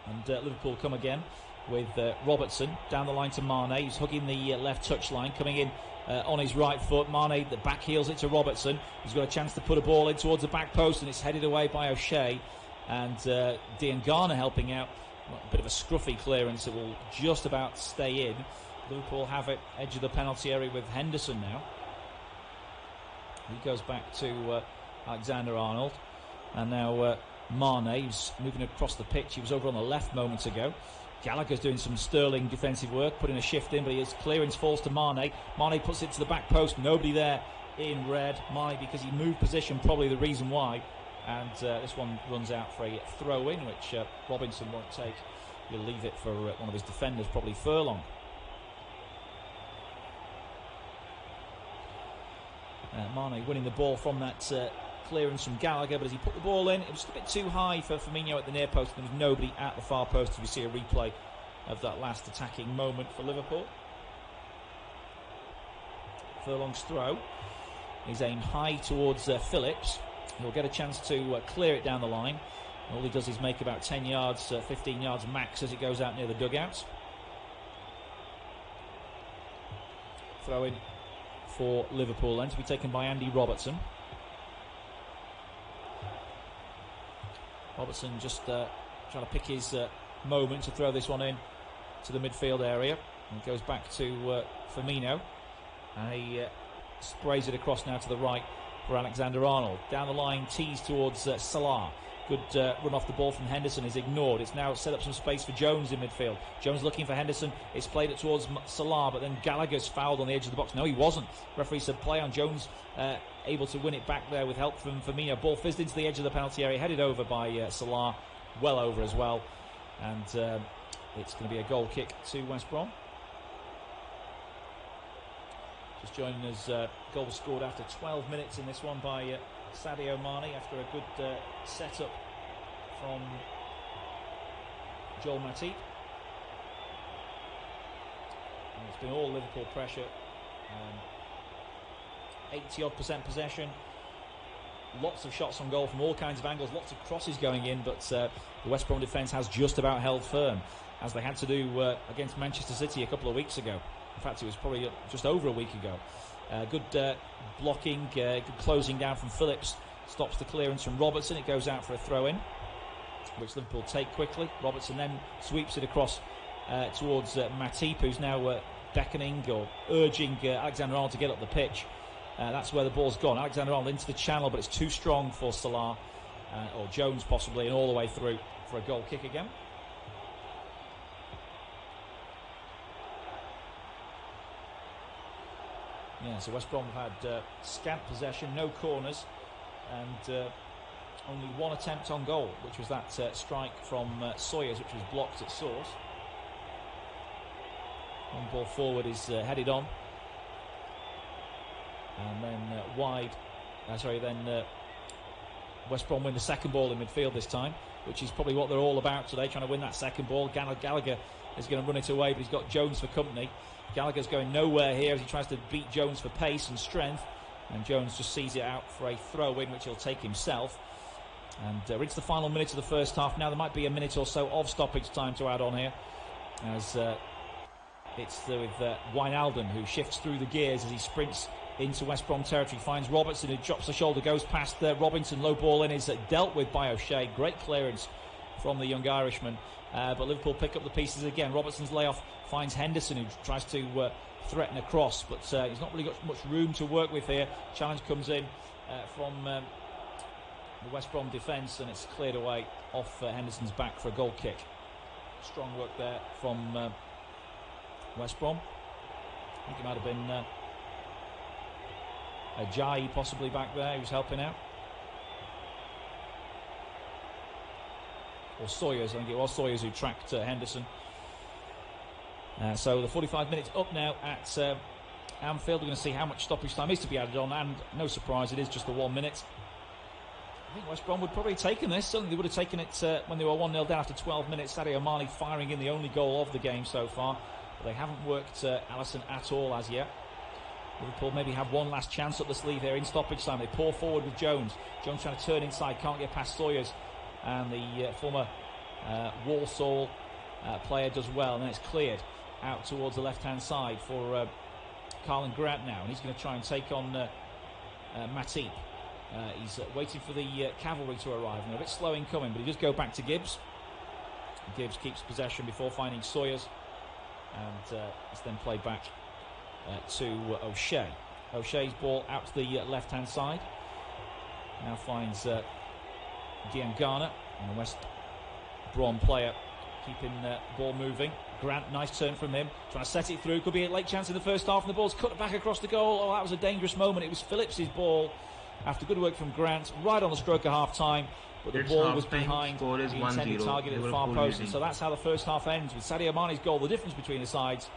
And Liverpool come again with Robertson down the line to Mane, who's hugging the left touchline, coming in on his right foot. Mane, the back heels it to Robertson, who's got a chance to put a ball in towards the back post, and it's headed away by O'Shea. And Diangana helping out. A bit of a scruffy clearance that will just about stay in. Liverpool have it edge of the penalty area with Henderson now. He goes back to Alexander-Arnold, and now Mane, who's moving across the pitch. He was over on the left moments ago. Gallagher's doing some sterling defensive work, putting a shift in, but his clearance falls to Mane. Mane puts it to the back post. Nobody there in red. Mane, because he moved position, probably the reason why. And this one runs out for a throw-in, which Robinson won't take. He'll leave it for one of his defenders, probably Furlong. Mane winning the ball from that clearance from Gallagher, but as he put the ball in, it was a bit too high for Firmino at the near post. There was nobody at the far post as we see a replay of that last attacking moment for Liverpool. Furlong's throw is aimed high towards Phillips. He'll get a chance to clear it down the line. All he does is make about 10 yards, 15 yards max as it goes out near the dugouts. Throw in for Liverpool then to be taken by Andy Robertson. Robertson just trying to pick his moment to throw this one in to the midfield area. And it goes back to Firmino. And he sprays it across now to the right for Alexander-Arnold. Down the line, teased towards Salah. Good run off the ball from Henderson is ignored. It's now set up some space for Jones in midfield. Jones looking for Henderson. It's played it towards Salah, but then Gallagher's fouled on the edge of the box. No, he wasn't. Referee said play on. Jones able to win it back there with help from Firmino. Ball fizzed into the edge of the penalty area, headed over by Salah, well over as well. And it's going to be a goal kick to West Brom. Just joining us, goal was scored after 12 minutes in this one by Sadio Mane after a good setup from Joel Matip. And it's been all Liverpool pressure. 80-odd% possession. Lots of shots on goal from all kinds of angles, lots of crosses going in, but the West Brom defence has just about held firm, as they had to do against Manchester City a couple of weeks ago. In fact, it was probably just over a week ago. Good blocking, good closing down from Phillips. Stops the clearance from Robertson. It goes out for a throw-in, which Liverpool take quickly. Robertson then sweeps it across towards Matip, who's now beckoning or urging Alexander-Arnold to get up the pitch. That's where the ball's gone. Alexander-Arnold into the channel, but it's too strong for Salah, or Jones possibly, and all the way through for a goal kick again. Yeah, so West Brom have had scant possession, no corners, and only one attempt on goal, which was that strike from Sawyers, which was blocked at source. One ball forward is headed on, and then West Brom win the second ball in midfield this time, which is probably what they're all about today, trying to win that second ball. Gallagher is going to run it away, but he's got Jones for company. Gallagher's going nowhere here as he tries to beat Jones for pace and strength, and Jones just sees it out for a throw-in, which he'll take himself. And we're into the final minute of the first half now. There might be a minute or so of stoppage time to add on here, as it's with Wijnaldum, who shifts through the gears as he sprints into West Brom territory, finds Robertson, who drops the shoulder, goes past Robinson, low ball in, is dealt with by O'Shea. Great clearance from the young Irishman, but Liverpool pick up the pieces again. Robertson's layoff finds Henderson, who tries to threaten a cross, but he's not really got much room to work with here. Challenge comes in from the West Brom defence, and it's cleared away off Henderson's back for a goal kick. Strong work there from West Brom. I think it might have been Ajayi possibly back there, who's helping out. Or Sawyers, I think it was Sawyers who tracked Henderson. So the 45 minutes up now at Anfield. We're going to see how much stoppage time is to be added on, and no surprise, it is just the 1 minute. I think West Brom would probably have taken this. Certainly they would have taken it when they were 1-0 down after 12 minutes. Sadio Mane firing in the only goal of the game so far. But they haven't worked Alisson at all as yet. Liverpool maybe have one last chance up the sleeve here in stoppage time. They pour forward with Jones. Jones trying to turn inside, can't get past Sawyers. And the former Walsall player does well. And then it's cleared out towards the left-hand side for Carlin Grant now. And he's going to try and take on Matip. He's waiting for the cavalry to arrive. And they're a bit slow in coming, but he does go back to Gibbs. Gibbs keeps possession before finding Sawyers. And it's then played back to O'Shea. O'Shea's ball out to the left-hand side. Now finds Diangana, and the West Brom player keeping the ball moving. Grant, nice turn from him, trying to set it through. Could be a late chance in the first half, and the ball's cut back across the goal. Oh, that was a dangerous moment. It was Phillips' ball, after good work from Grant right on the stroke of half-time. But the Its ball was half-time behind score is the intended 1-0, target at the far Liverpool post. And losing. so that's how the first half ends, with Sadio Mane's goal, the difference between the sides.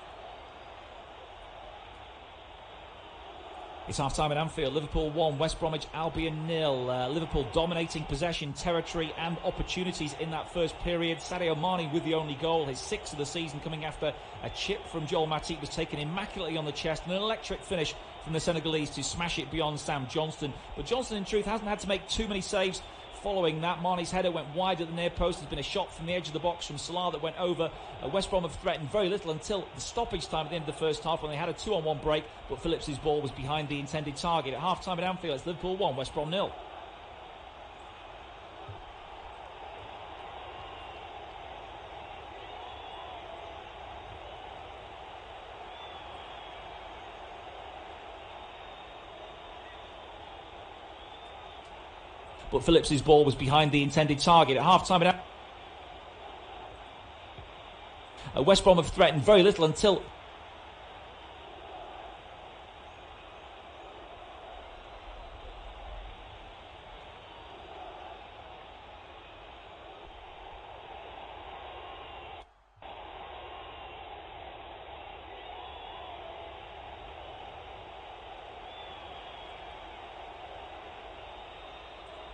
It's half-time at Anfield. Liverpool 1, West Bromwich Albion 0. Liverpool dominating possession, territory and opportunities in that first period. Sadio Mane with the only goal, his 6th of the season, coming after a chip from Joel Matip was taken immaculately on the chest, and an electric finish from the Senegalese to smash it beyond Sam Johnston. But Johnston, in truth, hasn't had to make too many saves. Following that, Mane's header went wide at the near post. There's been a shot from the edge of the box from Salah that went over. West Brom have threatened very little until the stoppage time at the end of the first half, when they had a 2-on-1 break, but Phillips' ball was behind the intended target. At half-time at Anfield, it's Liverpool 1, West Brom 0. But Phillips' ball was behind the intended target. At half-time at West Brom have threatened very little until...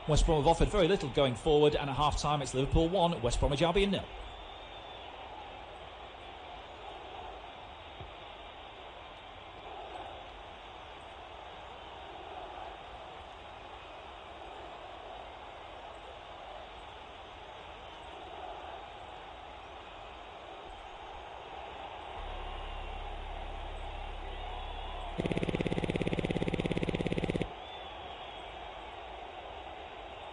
West Brom have offered very little going forward, and at half-time it's Liverpool 1, West Bromwich Albion 0.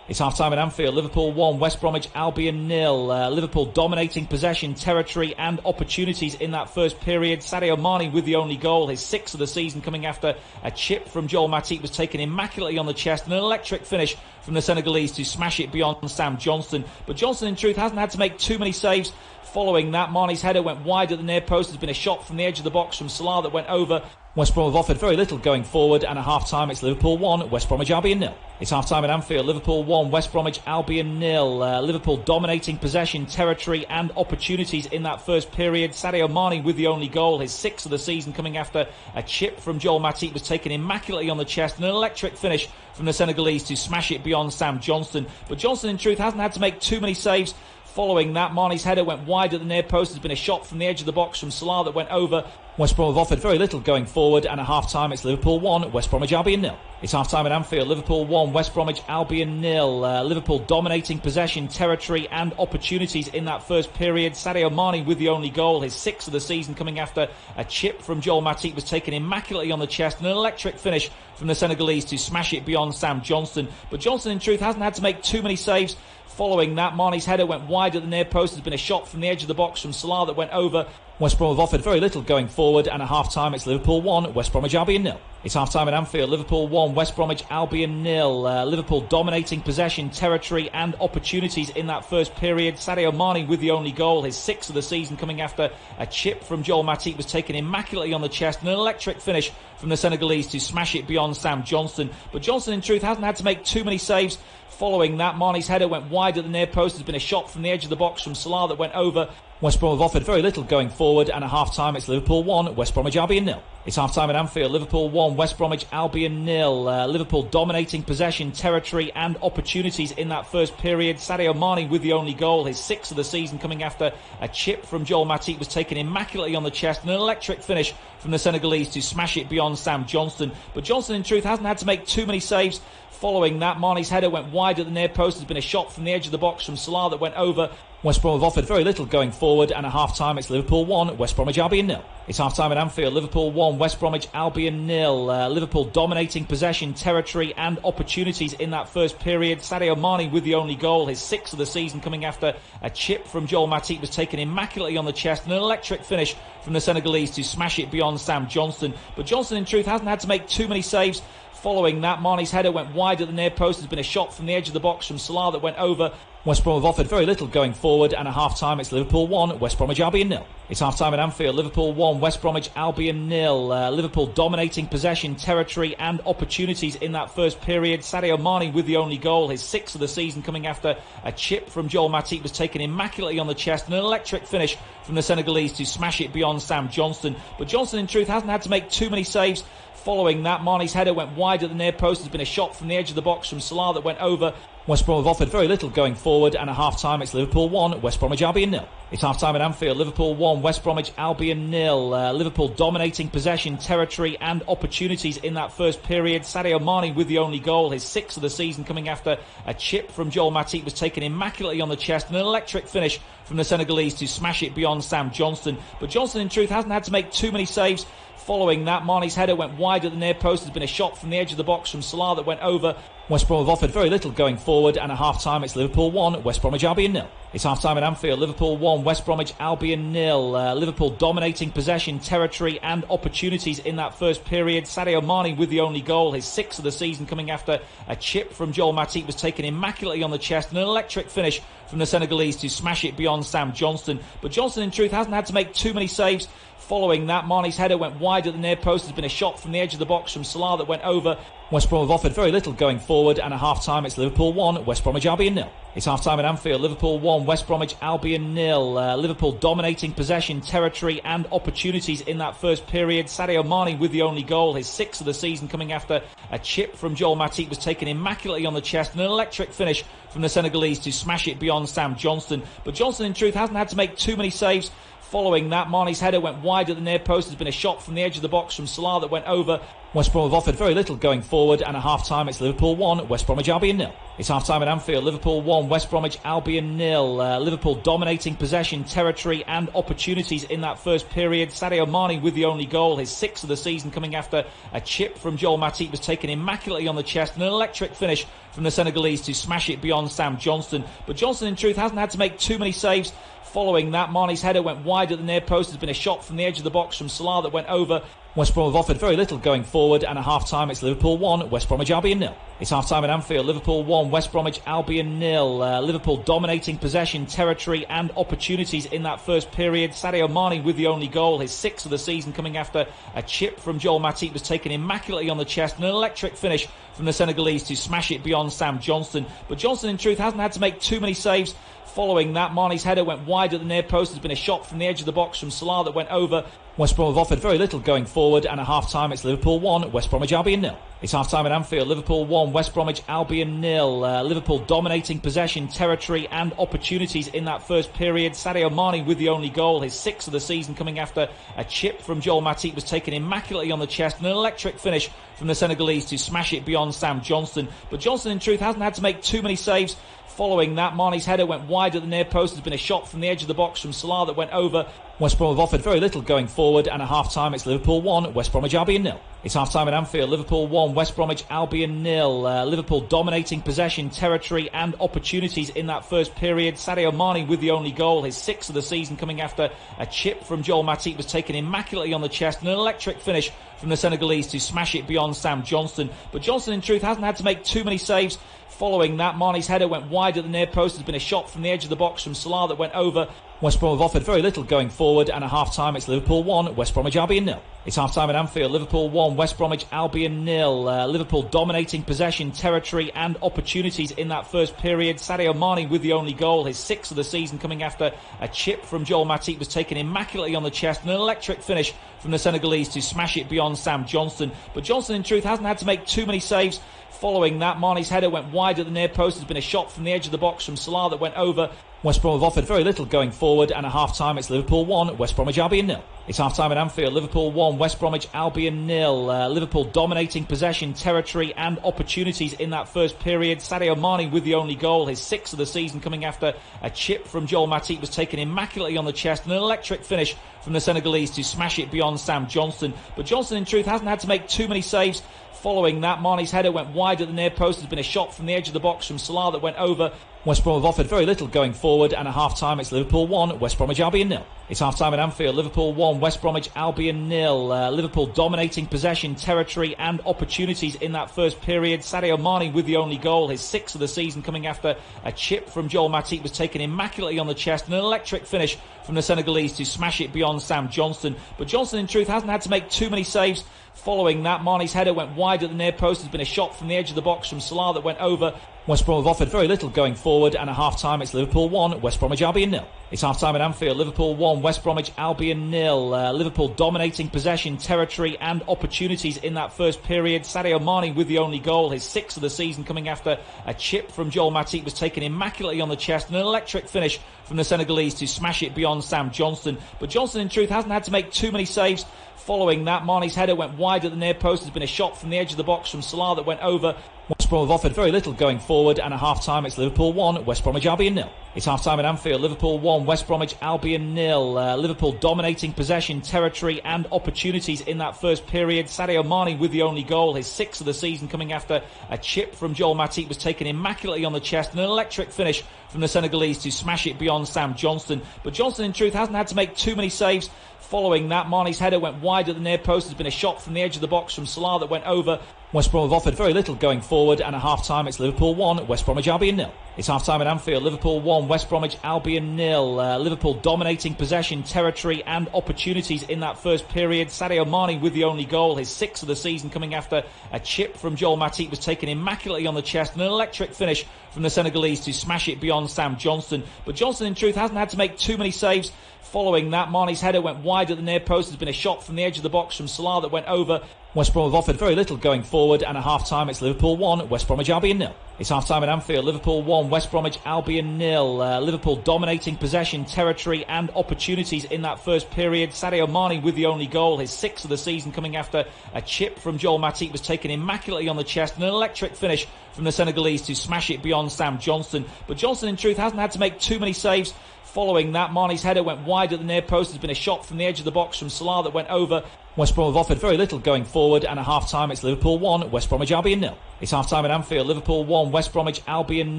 It's half-time at Anfield. Liverpool 1, West Bromwich Albion 0. Liverpool dominating possession, territory and opportunities in that first period. Sadio Mane with the only goal, his 6th of the season, coming after a chip from Joel Matip was taken immaculately on the chest, and an electric finish from the Senegalese to smash it beyond Sam Johnston. But Johnston, in truth, hasn't had to make too many saves. Following that, Mane's header went wide at the near post. There's been a shot from the edge of the box from Salah that went over. West Brom have offered very little going forward, and at half-time it's Liverpool 1, West Bromwich Albion 0. It's half-time at Anfield. Liverpool 1, West Bromwich Albion 0. Liverpool dominating possession, territory and opportunities in that first period. Sadio Mane with the only goal, his 6th of the season, coming after a chip from Joel Matip was taken immaculately on the chest, and an electric finish from the Senegalese to smash it beyond Sam Johnston. But Johnston, in truth, hasn't had to make too many saves. Following that, Mane's header went wide at the near post. There's been a shot from the edge of the box from Salah that went over. West Brom have offered very little going forward, and at half-time it's Liverpool 1, West Bromwich Albion 0. It's half-time at Anfield. Liverpool 1, West Bromwich Albion 0. Liverpool dominating possession, territory and opportunities in that first period. Sadio Mane with the only goal, his 6th of the season, coming after a chip from Joel Matip was taken immaculately on the chest, and an electric finish from the Senegalese to smash it beyond Sam Johnston. But Johnston, in truth, hasn't had to make too many saves. Following that, Mane's header went wide at the near post. There's been a shot from the edge of the box from Salah that went over. West Brom have offered very little going forward, and at half-time it's Liverpool 1, West Bromwich Albion 0. It's half-time at Anfield. Liverpool 1, West Bromwich Albion 0. Liverpool dominating possession, territory and opportunities in that first period. Sadio Mane with the only goal, his 6th of the season, coming after a chip from Joel Matip was taken immaculately on the chest, and an electric finish from the Senegalese to smash it beyond Sam Johnston. But Johnston, in truth, hasn't had to make too many saves. Following that, Mane's header went wide at the near post. There's been a shot from the edge of the box from Salah that went over. West Brom have offered very little going forward, and at half-time it's Liverpool 1, West Bromwich Albion 0. It's half-time at Anfield. Liverpool 1, West Bromwich Albion 0. Liverpool dominating possession, territory and opportunities in that first period. Sadio Mane with the only goal, his 6th of the season, coming after a chip from Joel Matip was taken immaculately on the chest, and an electric finish from the Senegalese to smash it beyond Sam Johnston. But Johnston, in truth, hasn't had to make too many saves. Following that, Mane's header went wide at the near post. There's been a shot from the edge of the box from Salah that went over. West Brom have offered very little going forward, and at half-time it's Liverpool 1, West Bromwich Albion 0. It's half-time at Anfield. Liverpool 1, West Bromwich Albion 0. Liverpool dominating possession, territory and opportunities in that first period. Sadio Mane with the only goal, his 6th of the season, coming after a chip from Joel Matip was taken immaculately on the chest, and an electric finish from the Senegalese to smash it beyond Sam Johnston. But Johnston, in truth, hasn't had to make too many saves. Following that, Mane's header went wide at the near post. There's been a shot from the edge of the box from Salah that went over. West Brom have offered very little going forward, and at half-time it's Liverpool 1, West Bromwich Albion 0. It's half-time at Anfield. Liverpool 1, West Bromwich Albion 0. Liverpool dominating possession, territory and opportunities in that first period. Sadio Mane with the only goal, his sixth of the season, coming after a chip from Joel Matip was taken immaculately on the chest, and an electric finish from the Senegalese to smash it beyond Sam Johnston. But Johnston, in truth, hasn't had to make too many saves. Following that, Mane's header went wide at the near post. There's been a shot from the edge of the box from Salah that went over. West Brom have offered very little going forward, and at half-time it's Liverpool 1, West Bromwich Albion 0. It's half-time at Anfield. Liverpool 1, West Bromwich Albion 0. Liverpool dominating possession, territory and opportunities in that first period. Sadio Mane with the only goal, his sixth of the season, coming after a chip from Joel Matip was taken immaculately on the chest, and an electric finish from the Senegalese to smash it beyond Sam Johnston. But Johnston, in truth, hasn't had to make too many saves. Following that, Mane's header went wide at the near post. There's been a shot from the edge of the box from Salah that went over. West Brom have offered very little going forward, and at half-time it's Liverpool 1, West Bromwich Albion 0. It's half-time at Anfield. Liverpool 1, West Bromwich Albion 0. Liverpool dominating possession, territory and opportunities in that first period. Sadio Mane with the only goal, his sixth of the season, coming after a chip from Joel Matip was taken immaculately on the chest, and an electric finish from the Senegalese to smash it beyond Sam Johnston. But Johnston, in truth, hasn't had to make too many saves. Following that, Mane's header went wide at the near post. There's been a shot from the edge of the box from Salah that went over. West Brom have offered very little going forward, and at half-time it's Liverpool 1, West Bromwich Albion 0. It's half-time at Anfield. Liverpool 1, West Bromwich Albion 0. Liverpool dominating possession, territory and opportunities in that first period. Sadio Mane with the only goal, his sixth of the season, coming after a chip from Joel Matip was taken immaculately on the chest, and an electric finish from the Senegalese to smash it beyond Sam Johnston. But Johnston, in truth, hasn't had to make too many saves. Following that, Mane's header went wide at the near post. There's been a shot from the edge of the box from Salah that went over. West Brom have offered very little going forward, and at half-time it's Liverpool 1, West Bromwich Albion 0. It's half-time at Anfield. Liverpool 1, West Bromwich Albion 0. Liverpool dominating possession, territory and opportunities in that first period. Sadio Mane with the only goal, his sixth of the season, coming after a chip from Joel Matip was taken immaculately on the chest, and an electric finish from the Senegalese to smash it beyond Sam Johnston. But Johnston, in truth, hasn't had to make too many saves. Following that, Mane's header went wide at the near post. There's been a shot from the edge of the box from Salah that went over. West Brom have offered very little going forward, and at half-time it's Liverpool 1, West Bromwich Albion 0. It's half-time at Anfield. Liverpool 1, West Bromwich Albion 0. Liverpool dominating possession, territory and opportunities in that first period. Sadio Mane with the only goal, his sixth of the season, coming after a chip from Joel Matip was taken immaculately on the chest, and an electric finish from the Senegalese to smash it beyond Sam Johnston. But Johnston, in truth, hasn't had to make too many saves. Following that, Mane's header went wide at the near post. There's been a shot from the edge of the box from Salah that went over. West Brom have offered very little going forward, and at half-time it's Liverpool 1, West Bromwich Albion 0. It's half-time at Anfield. Liverpool 1, West Bromwich Albion 0. Liverpool dominating possession, territory and opportunities in that first period. Sadio Mane with the only goal, his sixth of the season, coming after a chip from Joel Matip was taken immaculately on the chest, and an electric finish from the Senegalese to smash it beyond Sam Johnston. But Johnston, in truth, hasn't had to make too many saves. Following that, Mane's header went wide at the near post. There's been a shot from the edge of the box from Salah that went over. West Brom have offered very little going forward, and at half-time it's Liverpool 1, West Bromwich Albion 0. It's half-time at Anfield. Liverpool 1, West Bromwich Albion 0. Liverpool dominating possession, territory and opportunities in that first period. Sadio Mane with the only goal, his sixth of the season, coming after a chip from Joel Matip was taken immaculately on the chest, and an electric finish from the Senegalese to smash it beyond Sam Johnston. But Johnston, in truth, hasn't had to make too many saves. Following that, Mane's header went wide at the near post. There's been a shot from the edge of the box from Salah that went over. West Brom have offered very little going forward, and at half-time it's Liverpool 1, West Bromwich Albion 0. It's half-time at Anfield. Liverpool 1, West Bromwich Albion 0. Liverpool dominating possession, territory and opportunities in that first period. Sadio Mane with the only goal, his sixth of the season, coming after a chip from Joel Matip was taken immaculately on the chest, and an electric finish from the Senegalese to smash it beyond Sam Johnston. But Johnston, in truth, hasn't had to make too many saves. Following that, Mane's header went wide at the near post. There's been a shot from the edge of the box from Salah that went over. West Brom have offered very little going forward, and at half-time it's Liverpool 1, West Bromwich Albion 0. It's half-time at Anfield. Liverpool 1, West Bromwich Albion 0. Liverpool dominating possession, territory and opportunities in that first period. Sadio Mane with the only goal, his sixth of the season, coming after a chip from Joel Matip was taken immaculately on the chest, and an electric finish from the Senegalese to smash it beyond Sam Johnston. But Johnston, in truth, hasn't had to make too many saves. Following that, Mane's header went wide at the near post. There's been a shot from the edge of the box from Salah that went over. West Brom have offered very little going forward, and at half-time it's Liverpool 1, West Bromwich Albion 0. It's half-time at Anfield, Liverpool 1, West Bromwich Albion 0. Liverpool dominating possession, territory and opportunities in that first period. Sadio Mane with the only goal, his 6th of the season, coming after a chip from Joel Matip was taken immaculately on the chest, and an electric finish from the Senegalese to smash it beyond Sam Johnston. But Johnston in truth hasn't had to make too many saves. Following that, Mane's header went wide at the near post. There's been a shot from the edge of the box from Salah that went over. West Brom have offered very little going forward, and at half-time it's Liverpool 1, West Bromwich Albion 0. It's half-time at Anfield, Liverpool 1, West Bromwich Albion 0. Liverpool dominating possession, territory and opportunities in that first period. Sadio Mane with the only goal, his 6th of the season, coming after a chip from Joel Matip was taken immaculately on the chest, and an electric finish from the Senegalese to smash it beyond Sam Johnston. But Johnston in truth hasn't had to make too many saves. Following that, Mane's header went wide at the near post. There's been a shot from the edge of the box from Salah that went over. West Brom have offered very little going forward, and at half-time it's Liverpool 1, West Bromwich Albion 0. It's half-time at Anfield, Liverpool 1, West Bromwich Albion 0. Liverpool dominating possession, territory and opportunities in that first period. Sadio Mane with the only goal, his 6th of the season, coming after a chip from Joel Matip was taken immaculately on the chest, and an electric finish from the Senegalese to smash it beyond Sam Johnston. But Johnston in truth hasn't had to make too many saves. Following that, Mane's header went wide at the near post. There's been a shot from the edge of the box from Salah that went over. West Brom have offered very little going forward, and at half-time it's Liverpool 1, West Bromwich Albion 0. It's half-time at Anfield, Liverpool 1, West Bromwich Albion 0. Liverpool dominating possession, territory and opportunities in that first period. Sadio Mane with the only goal, his 6th of the season, coming after a chip from Joel Matip was taken immaculately on the chest, and an electric finish from the Senegalese to smash it beyond Sam Johnston. But Johnston in truth hasn't had to make too many saves. Following that, Mane's header went wide at the near post. There's been a shot from the edge of the box from Salah that went over. West Brom have offered very little going forward, and at half-time it's Liverpool 1, West Bromwich Albion 0. It's half-time at Anfield, Liverpool 1, West Bromwich Albion 0. Liverpool dominating possession, territory and opportunities in that first period. Sadio Mane with the only goal, his 6th of the season, coming after a chip from Joel Matip was taken immaculately on the chest, and an electric finish from the Senegalese to smash it beyond Sam Johnston. But Johnston in truth hasn't had to make too many saves. Following that, Mane's header went wide at the near post. There's been a shot from the edge of the box from Salah that went over. West Brom have offered very little going forward, and at half-time it's Liverpool 1, West Bromwich Albion 0. It's half-time at Anfield, Liverpool 1, West Bromwich Albion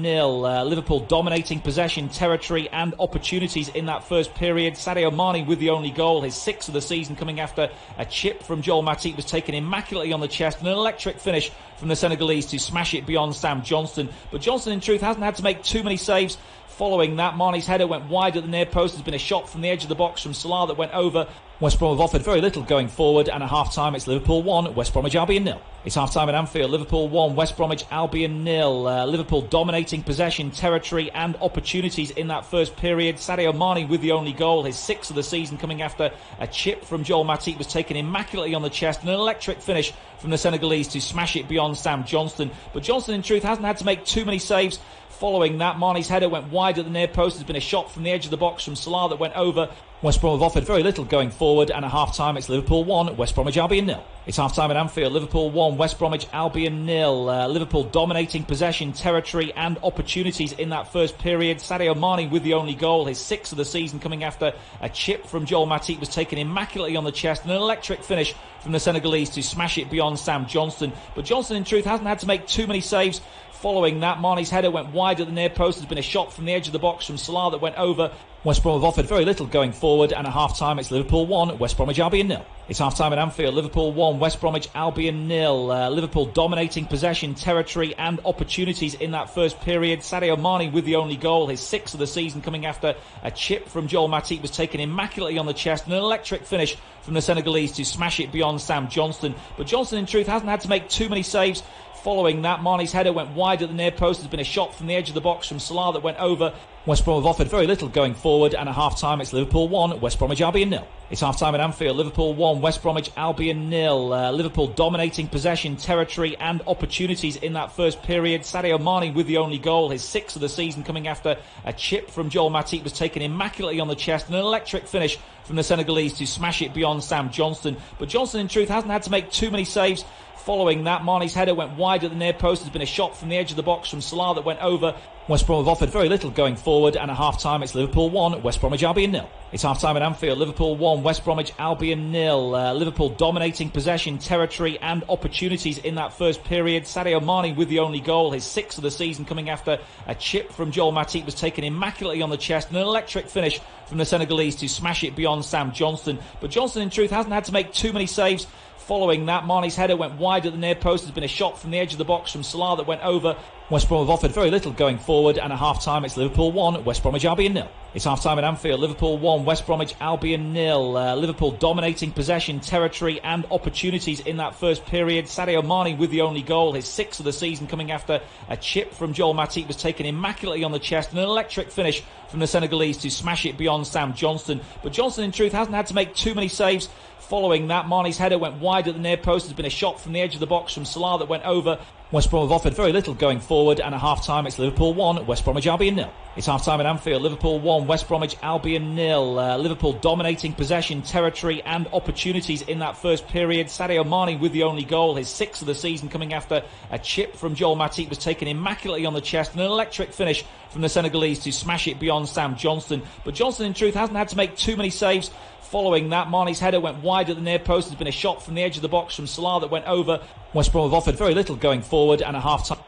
0. Liverpool dominating possession, territory and opportunities in that first period. Sadio Mane with the only goal, his 6th of the season, coming after a chip from Joel Matip was taken immaculately on the chest, and an electric finish from the Senegalese to smash it beyond Sam Johnston. But Johnston in truth hasn't had to make too many saves. Following that, Mane's header went wide at the near post. There's been a shot from the edge of the box from Salah that went over. West Brom have offered very little going forward, and at half-time it's Liverpool 1, West Bromwich Albion 0. It's half-time at Anfield, Liverpool 1, West Bromwich Albion 0. Liverpool dominating possession, territory and opportunities in that first period. Sadio Mane with the only goal, his 6th of the season, coming after a chip from Joel Matip was taken immaculately on the chest, and an electric finish from the Senegalese to smash it beyond Sam Johnston. But Johnston in truth hasn't had to make too many saves. Following that, Mane's header went wide at the near post. There's been a shot from the edge of the box from Salah that went over. West Brom have offered very little going forward, and at half-time it's Liverpool 1, West Bromwich Albion 0. It's half-time at Anfield, Liverpool 1, West Bromwich Albion 0. Liverpool dominating possession, territory and opportunities in that first period. Sadio Mane with the only goal, his 6th of the season, coming after a chip from Joel Matip was taken immaculately on the chest, and an electric finish from the Senegalese to smash it beyond Sam Johnston. But Johnston in truth hasn't had to make too many saves. Following that, Mane's header went wide at the near post. There's been a shot from the edge of the box from Salah that went over. West Brom have offered very little going forward, and at half-time it's Liverpool 1, West Bromwich Albion 0. It's half-time at Anfield, Liverpool 1, West Bromwich Albion 0. Liverpool dominating possession, territory and opportunities in that first period. Sadio Mane with the only goal, his 6th of the season, coming after a chip from Joel Matip was taken immaculately on the chest, and an electric finish from the Senegalese to smash it beyond Sam Johnston. But Johnston in truth hasn't had to make too many saves. Following that, Mane's header went wide at the near post. There's been a shot from the edge of the box from Salah that went over. West Brom have offered very little going forward, and at half-time it's Liverpool 1, West Bromwich Albion 0. It's half-time at Anfield, Liverpool 1, West Bromwich Albion 0. Liverpool dominating possession, territory and opportunities in that first period. Sadio Mane with the only goal, his 6th of the season, coming after a chip from Joel Matip was taken immaculately on the chest, and an electric finish from the Senegalese to smash it beyond Sam Johnston. But Johnston in truth hasn't had to make too many saves. Following that, Mane's header went wide at the near post. There's been a shot from the edge of the box from Salah that went over. West Brom have offered very little going forward, and at half-time it's Liverpool 1, West Bromwich Albion 0. It's half-time at Anfield, Liverpool 1, West Bromwich Albion 0. Liverpool dominating possession, territory and opportunities in that first period. Sadio Mane with the only goal, his 6th of the season, coming after a chip from Joel Matip was taken immaculately on the chest, and an electric finish from the Senegalese to smash it beyond Sam Johnstone. But Johnstone, in truth, hasn't had to make too many saves. Following that, Mane's header went wide at the near post. There's been a shot from the edge of the box from Salah that went over. West Brom have offered very little going forward, and at half-time it's Liverpool 1, West Bromwich Albion 0. It's half-time at Anfield, Liverpool 1, West Bromwich Albion 0. Liverpool dominating possession, territory and opportunities in that first period. Sadio Mane with the only goal, his 6th of the season, coming after a chip from Joel Matip was taken immaculately on the chest, and an electric finish from the Senegalese to smash it beyond Sam Johnstone. But Johnstone, in truth, hasn't had to make too many saves. Following that, Mane's header went wide at the near post. There's been a shot from the edge of the box from Salah that went over. West Brom have offered very little going forward, and at half-time it's Liverpool 1, West Bromwich Albion 0. It's half-time at Anfield, Liverpool 1, West Bromwich Albion 0. Liverpool dominating possession, territory and opportunities in that first period. Sadio Mane with the only goal, his 6th of the season, coming after a chip from Joel Matip was taken immaculately on the chest, and an electric finish from the Senegalese to smash it beyond Sam Johnstone. But Johnstone, in truth, hasn't had to make too many saves. Following that, Mane's header went wide at the near post. There's been a shot from the edge of the box from Salah that went over. West Brom have offered very little going forward, and at half-time.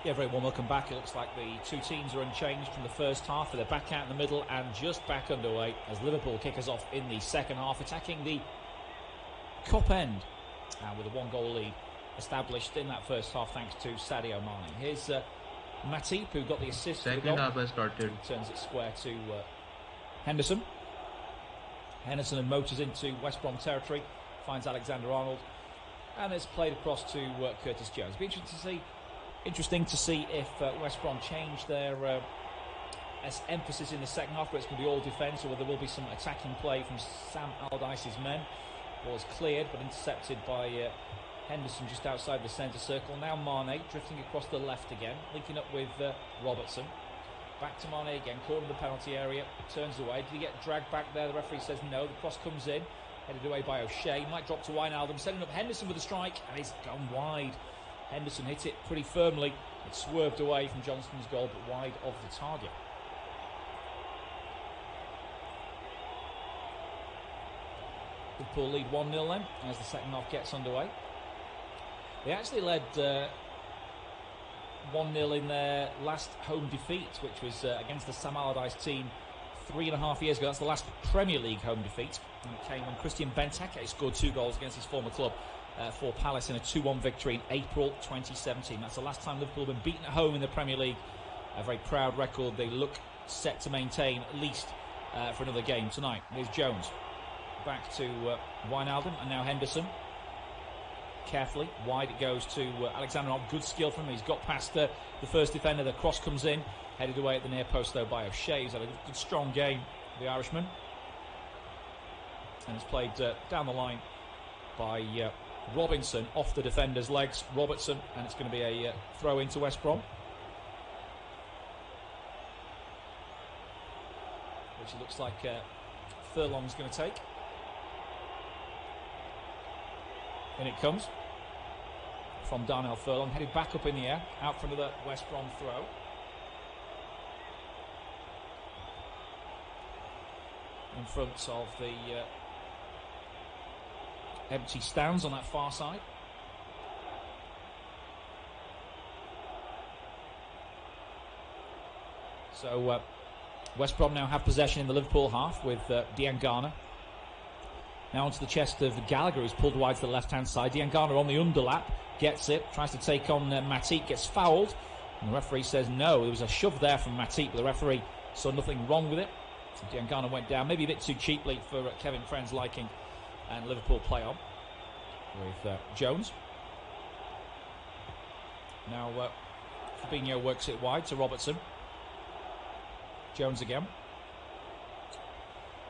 Yeah, very warm welcome back. It looks like the two teams are unchanged from the first half. They're back out in the middle and just back underway as Liverpool kick us off in the second half, attacking the Cop end with a one-goal lead established in that first half thanks to Sadio Mane. Here's Matip, who got the assist. Second half has started. He turns it square to Henderson. Henderson and motors into West Brom territory, finds Alexander-Arnold, and it's played across to Curtis Jones. It'll be interesting to see if West Brom change their emphasis in the second half, where it's going to be all defence, or whether there will be some attacking play from Sam Allardyce's men. Ball is cleared but intercepted by Henderson just outside the centre circle. Now Mane drifting across the left again, linking up with Robertson. Back to Mane again, caught in the penalty area, turns away. Did he get dragged back there? The referee says no. The cross comes in, headed away by O'Shea. Might drop to Wijnaldum, setting up Henderson with a strike, and it's gone wide. Henderson hit it pretty firmly. It swerved away from Johnston's goal, but wide of the target. Liverpool lead 1-0 then, as the second half gets underway. They actually led 1-0 in their last home defeat, which was against the Sam Allardyce team 3.5 years ago. That's the last Premier League home defeat. And it came when Christian Benteke scored 2 goals against his former club for Palace in a 2-1 victory in April 2017. That's the last time Liverpool have been beaten at home in the Premier League. A very proud record they look set to maintain, at least for another game tonight. Here's Jones. Back to Wijnaldum, and now Henderson. Carefully, wide it goes to Alexander-Arnold. Good skill from him. He's got past the first defender. The cross comes in, headed away at the near post though by O'Shea. He's had a good strong game, the Irishman, and it's played down the line by Robinson off the defender's legs. Robertson, and it's going to be a throw into West Brom, which it looks like Furlong's going to take. In it comes from Darnell Furlong, headed back up in the air, out for another West Brom throw. In front of the empty stands on that far side. So West Brom now have possession in the Liverpool half with Diangana. Now onto the chest of Gallagher, who's pulled wide to the left-hand side. Diangana on the underlap, gets it, tries to take on Matip, gets fouled. And the referee says no. There was a shove there from Matip, but the referee saw nothing wrong with it. So Diangana went down, maybe a bit too cheaply for Kevin Friend's liking, and Liverpool play on with Jones. Now Fabinho works it wide to Robertson. Jones again.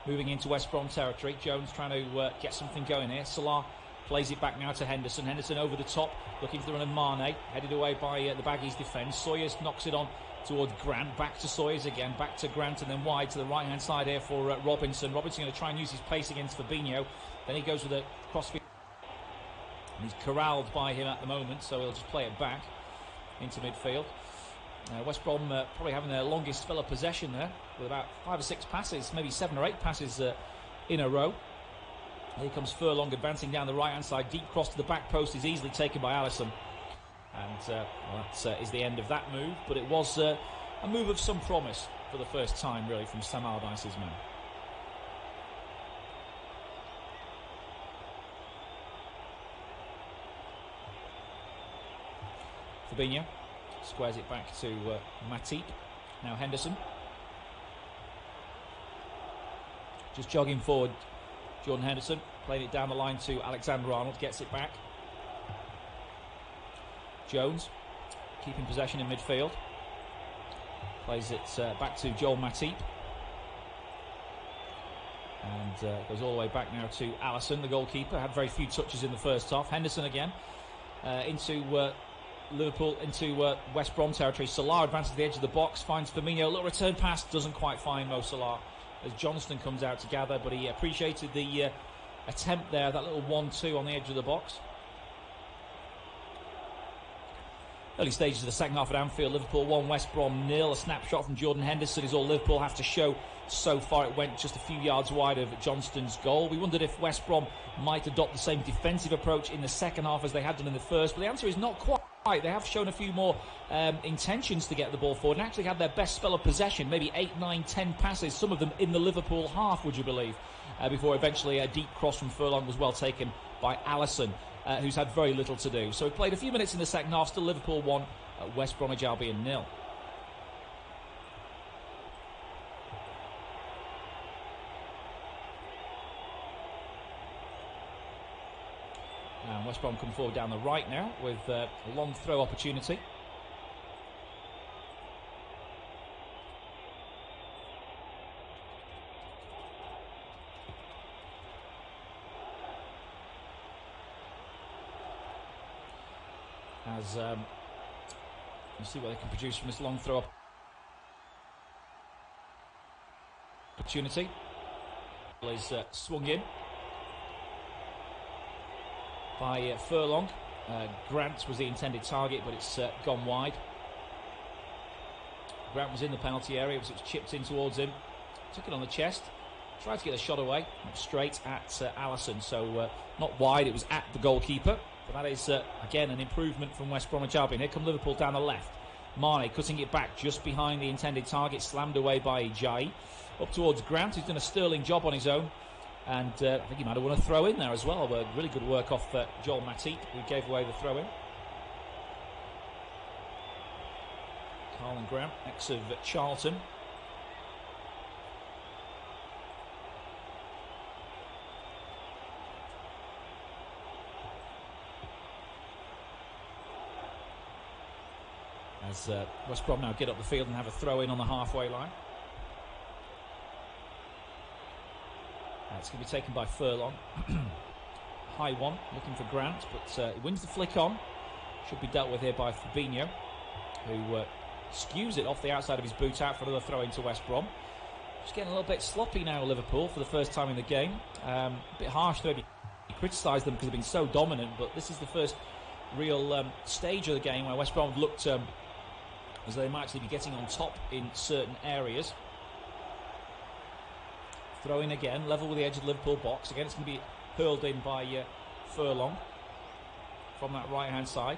Moving into West Brom territory. Jones trying to get something going here. Salah plays it back now to Henderson. Henderson over the top, looking for the run of Mane. Headed away by the Baggies defence. Sawyers knocks it on towards Grant, back to Sawyers again, back to Grant, and then wide to the right-hand side here for Robinson. Robinson going to try and use his pace against Fabinho. Then he goes with a crossfield. And he's corralled by him at the moment, so he'll just play it back into midfield. West Brom probably having their longest spell of possession there, with about 5 or 6 passes, maybe 7 or 8 passes in a row. Here comes Furlong advancing down the right-hand side. Deep cross to the back post is easily taken by Alisson. And that is the end of that move. But it was a move of some promise for the first time, really, from Sam Allardyce's men. Fabinho squares it back to Matip. Now Henderson. Just jogging forward, Jordan Henderson. Playing it down the line to Alexander-Arnold. Gets it back. Jones keeping possession in midfield. Plays it back to Joel Matip. And goes all the way back now to Alisson, the goalkeeper. Had very few touches in the first half. Henderson again into Liverpool, into West Brom territory. Salah advances to the edge of the box, finds Firmino. A little return pass, doesn't quite find Mo Salah as Johnston comes out to gather, but he appreciated the attempt there, that little 1-2 on the edge of the box. Early stages of the second half at Anfield, Liverpool 1, West Brom 0. A snapshot from Jordan Henderson is all Liverpool have to show so far. It went just a few yards wide of Johnston's goal. We wondered if West Brom might adopt the same defensive approach in the second half as they had done in the first, but the answer is not quite. They have shown a few more intentions to get the ball forward and actually had their best spell of possession, maybe 8, 9, 10 passes, some of them in the Liverpool half, would you believe, before eventually a deep cross from Furlong was well taken by Alisson, who's had very little to do. So we played a few minutes in the second half, still Liverpool 1, West Bromwich Albion 0. And West Brom come forward down the right now with a long throw opportunity. As you see what they can produce from this long throw opportunity. Is swung in by Furlong. Grant was the intended target, but it's gone wide. Grant was in the penalty area, it was chipped in towards him. Took it on the chest, tried to get a shot away, straight at Alisson. So not wide, it was at the goalkeeper. But that is, again, an improvement from West Bromwich Albion. Here come Liverpool down the left. Mane cutting it back just behind the intended target, slammed away by Jai. Up towards Grant, who's done a sterling job on his own. And I think he might have won a throw in there as well. But really good work off Joel Matip, who gave away the throw in. Carlin Grant, ex of Charlton. As West Brom now get up the field and have a throw in on the halfway line. It's going to be taken by Furlong. High one, looking for Grant, but he wins the flick on. Should be dealt with here by Fabinho, who skews it off the outside of his boot out for another throw into West Brom. Just getting a little bit sloppy now, Liverpool, for the first time in the game. A bit harsh to maybe criticise them because they've been so dominant, but this is the first real stage of the game where West Brom looked as though they might actually be getting on top in certain areas. Throw in again, level with the edge of the Liverpool box. Again, it's going to be hurled in by Furlong from that right-hand side.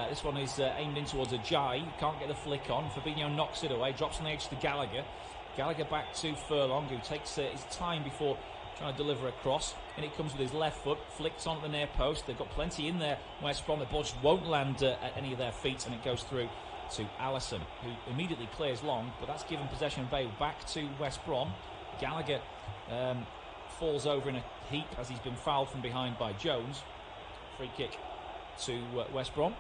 This one is aimed in towards Ajayi. Can't get the flick on. Fabinho knocks it away, drops on the edge to Gallagher. Gallagher back to Furlong, who takes his time before trying to deliver a cross. And it comes with his left foot, flicks on at the near post. They've got plenty in there. West Brom, the ball just won't land at any of their feet, and it goes through to Alisson, who immediately clears long, but that's given possession of Vale back to West Brom. Gallagher falls over in a heap as he's been fouled from behind by Jones. Free kick to West Brom.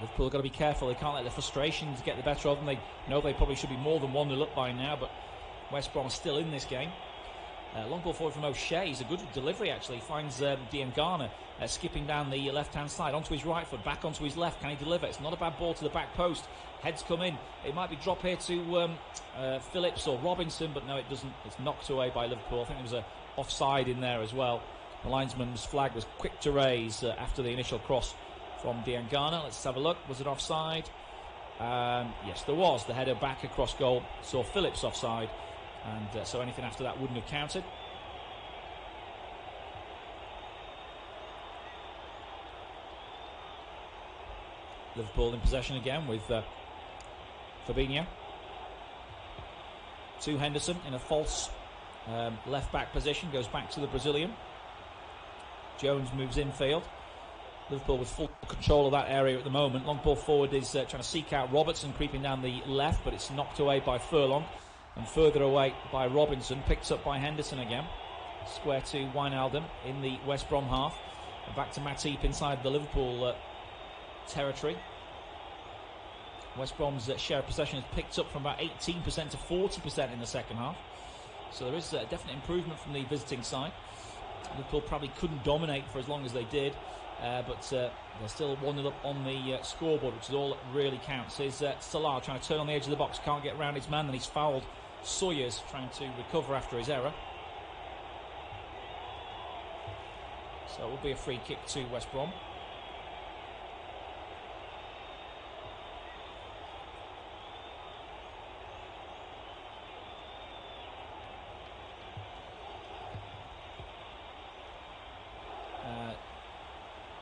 Liverpool have got to be careful. They can't let the frustrations get the better of them. They know they probably should be more than 1-0 up by now, but West Brom are still in this game. Long ball forward from O'Shea. He's a good delivery, actually. Finds Diangana skipping down the left-hand side onto his right foot, back onto his left. Can he deliver? It's not a bad ball to the back post. Heads come in. It might be drop here to Phillips or Robinson, but no, it doesn't. It's knocked away by Liverpool. I think there was a offside in there as well. The linesman's flag was quick to raise after the initial cross from Diangana. Let's have a look. Was it offside? Yes, there was. The header back across goal saw Phillips offside, and so anything after that wouldn't have counted. Liverpool in possession again with Fabinho. To Henderson in a false left back position, goes back to the Brazilian. Jones moves infield. Liverpool with full control of that area at the moment. Long ball forward is trying to seek out Robertson, creeping down the left, but it's knocked away by Furlong and further away by Robinson. Picked up by Henderson again. Square to Wijnaldum in the West Brom half. And back to Matip inside the Liverpool territory. West Brom's share of possession has picked up from about 18% to 40% in the second half. So there is a definite improvement from the visiting side. Liverpool probably couldn't dominate for as long as they did, but they're still 1-0 up on the scoreboard, which is all that really counts. Is Salah trying to turn on the edge of the box, can't get round his man, then he's fouled. Sawyers trying to recover after his error. So it will be a free kick to West Brom.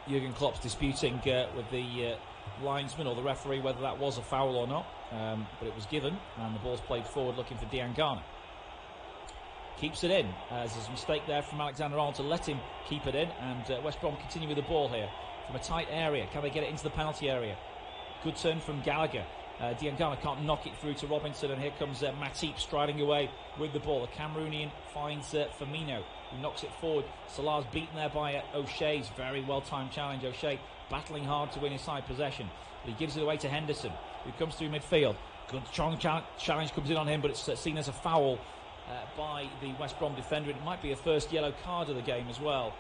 Jurgen Klopp's disputing with the linesman or the referee whether that was a foul or not, but it was given, and the ball's played forward looking for Diangana. Keeps it in, as there's a mistake there from Alexander-Arnold to let him keep it in, and West Brom continue with the ball here from a tight area. Can they get it into the penalty area? Good turn from Gallagher. Diangana can't knock it through to Robinson, and here comes Matip striding away with the ball. The Cameroonian finds Firmino, who knocks it forward. Salah's beaten there by O'Shea's very well-timed challenge. O'Shea battling hard to win inside possession, but he gives it away to Henderson, who comes through midfield. Good strong challenge comes in on him, but it's seen as a foul by the West Brom defender. It might be a first yellow card of the game as well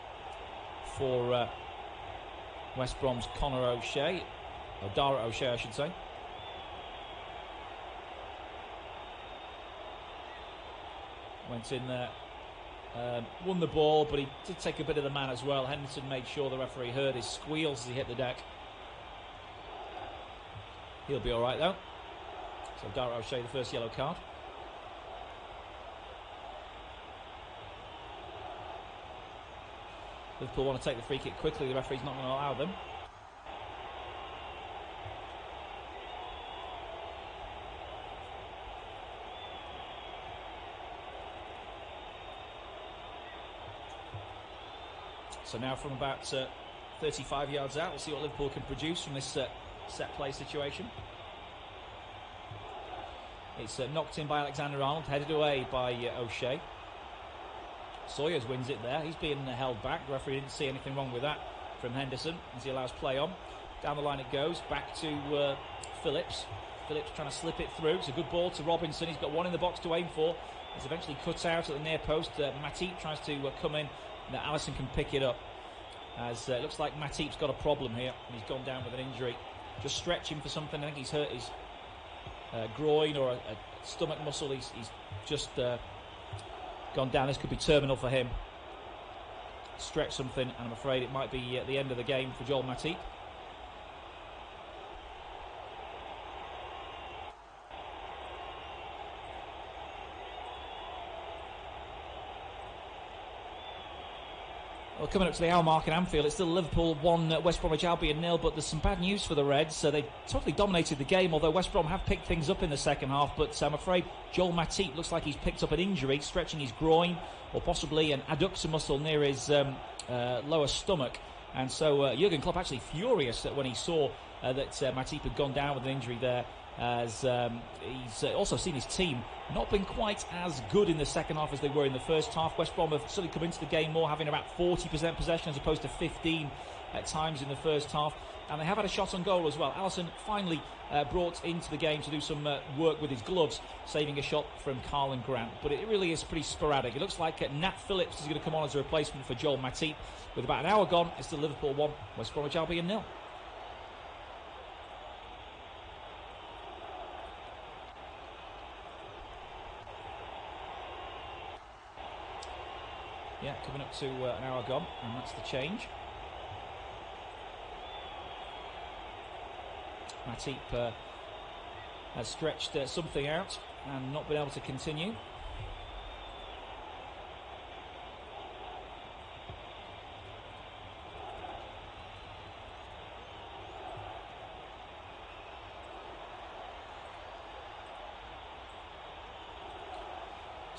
for West Brom's Conor O'Shea, or Dara O'Shea I should say. Went in there, won the ball, but he did take a bit of the man as well. Henderson made sure the referee heard his squeals as he hit the deck. He'll be alright though. So Dara O'Shea, the first yellow card. Liverpool want to take the free kick quickly. The referee's not going to allow them. So now from about 35 yards out, we'll see what Liverpool can produce from this set play situation. It's knocked in by Alexander-Arnold, headed away by O'Shea. Sawyers wins it there. He's being held back. The referee didn't see anything wrong with that from Henderson as he allows play on. Down the line it goes, back to Phillips. Phillips trying to slip it through. It's a good ball to Robinson. He's got one in the box to aim for. It's eventually cut out at the near post. Matip tries to come in. Now Alisson can pick it up, as it looks like Matip's got a problem here and he's gone down with an injury. Just stretching for something. I think he's hurt his groin or a stomach muscle. He's just gone down. This could be terminal for him. Stretch something, and I'm afraid it might be at the end of the game for Joel Matip. Well, coming up to the hour mark in Anfield, it's still Liverpool 1, West Bromwich Albion 0, but there's some bad news for the Reds. So they totally dominated the game, although West Brom have picked things up in the second half. But I'm afraid Joel Matip looks like he's picked up an injury, stretching his groin or possibly an adductor muscle near his lower stomach. And so Jurgen Klopp actually furious when he saw that Matip had gone down with an injury there, as he's also seen his team not been quite as good in the second half as they were in the first half. West Brom have suddenly come into the game more, having about 40% possession as opposed to 15 at times in the first half. And they have had a shot on goal as well. Alisson finally brought into the game to do some work with his gloves, saving a shot from Karlan Grant. But it really is pretty sporadic. It looks like Nat Phillips is going to come on as a replacement for Joel Matip. With about an hour gone, it's still Liverpool 1, West Bromwich Albion 0. Yeah, coming up to an hour gone, and that's the change. Matip has stretched something out and not been able to continue.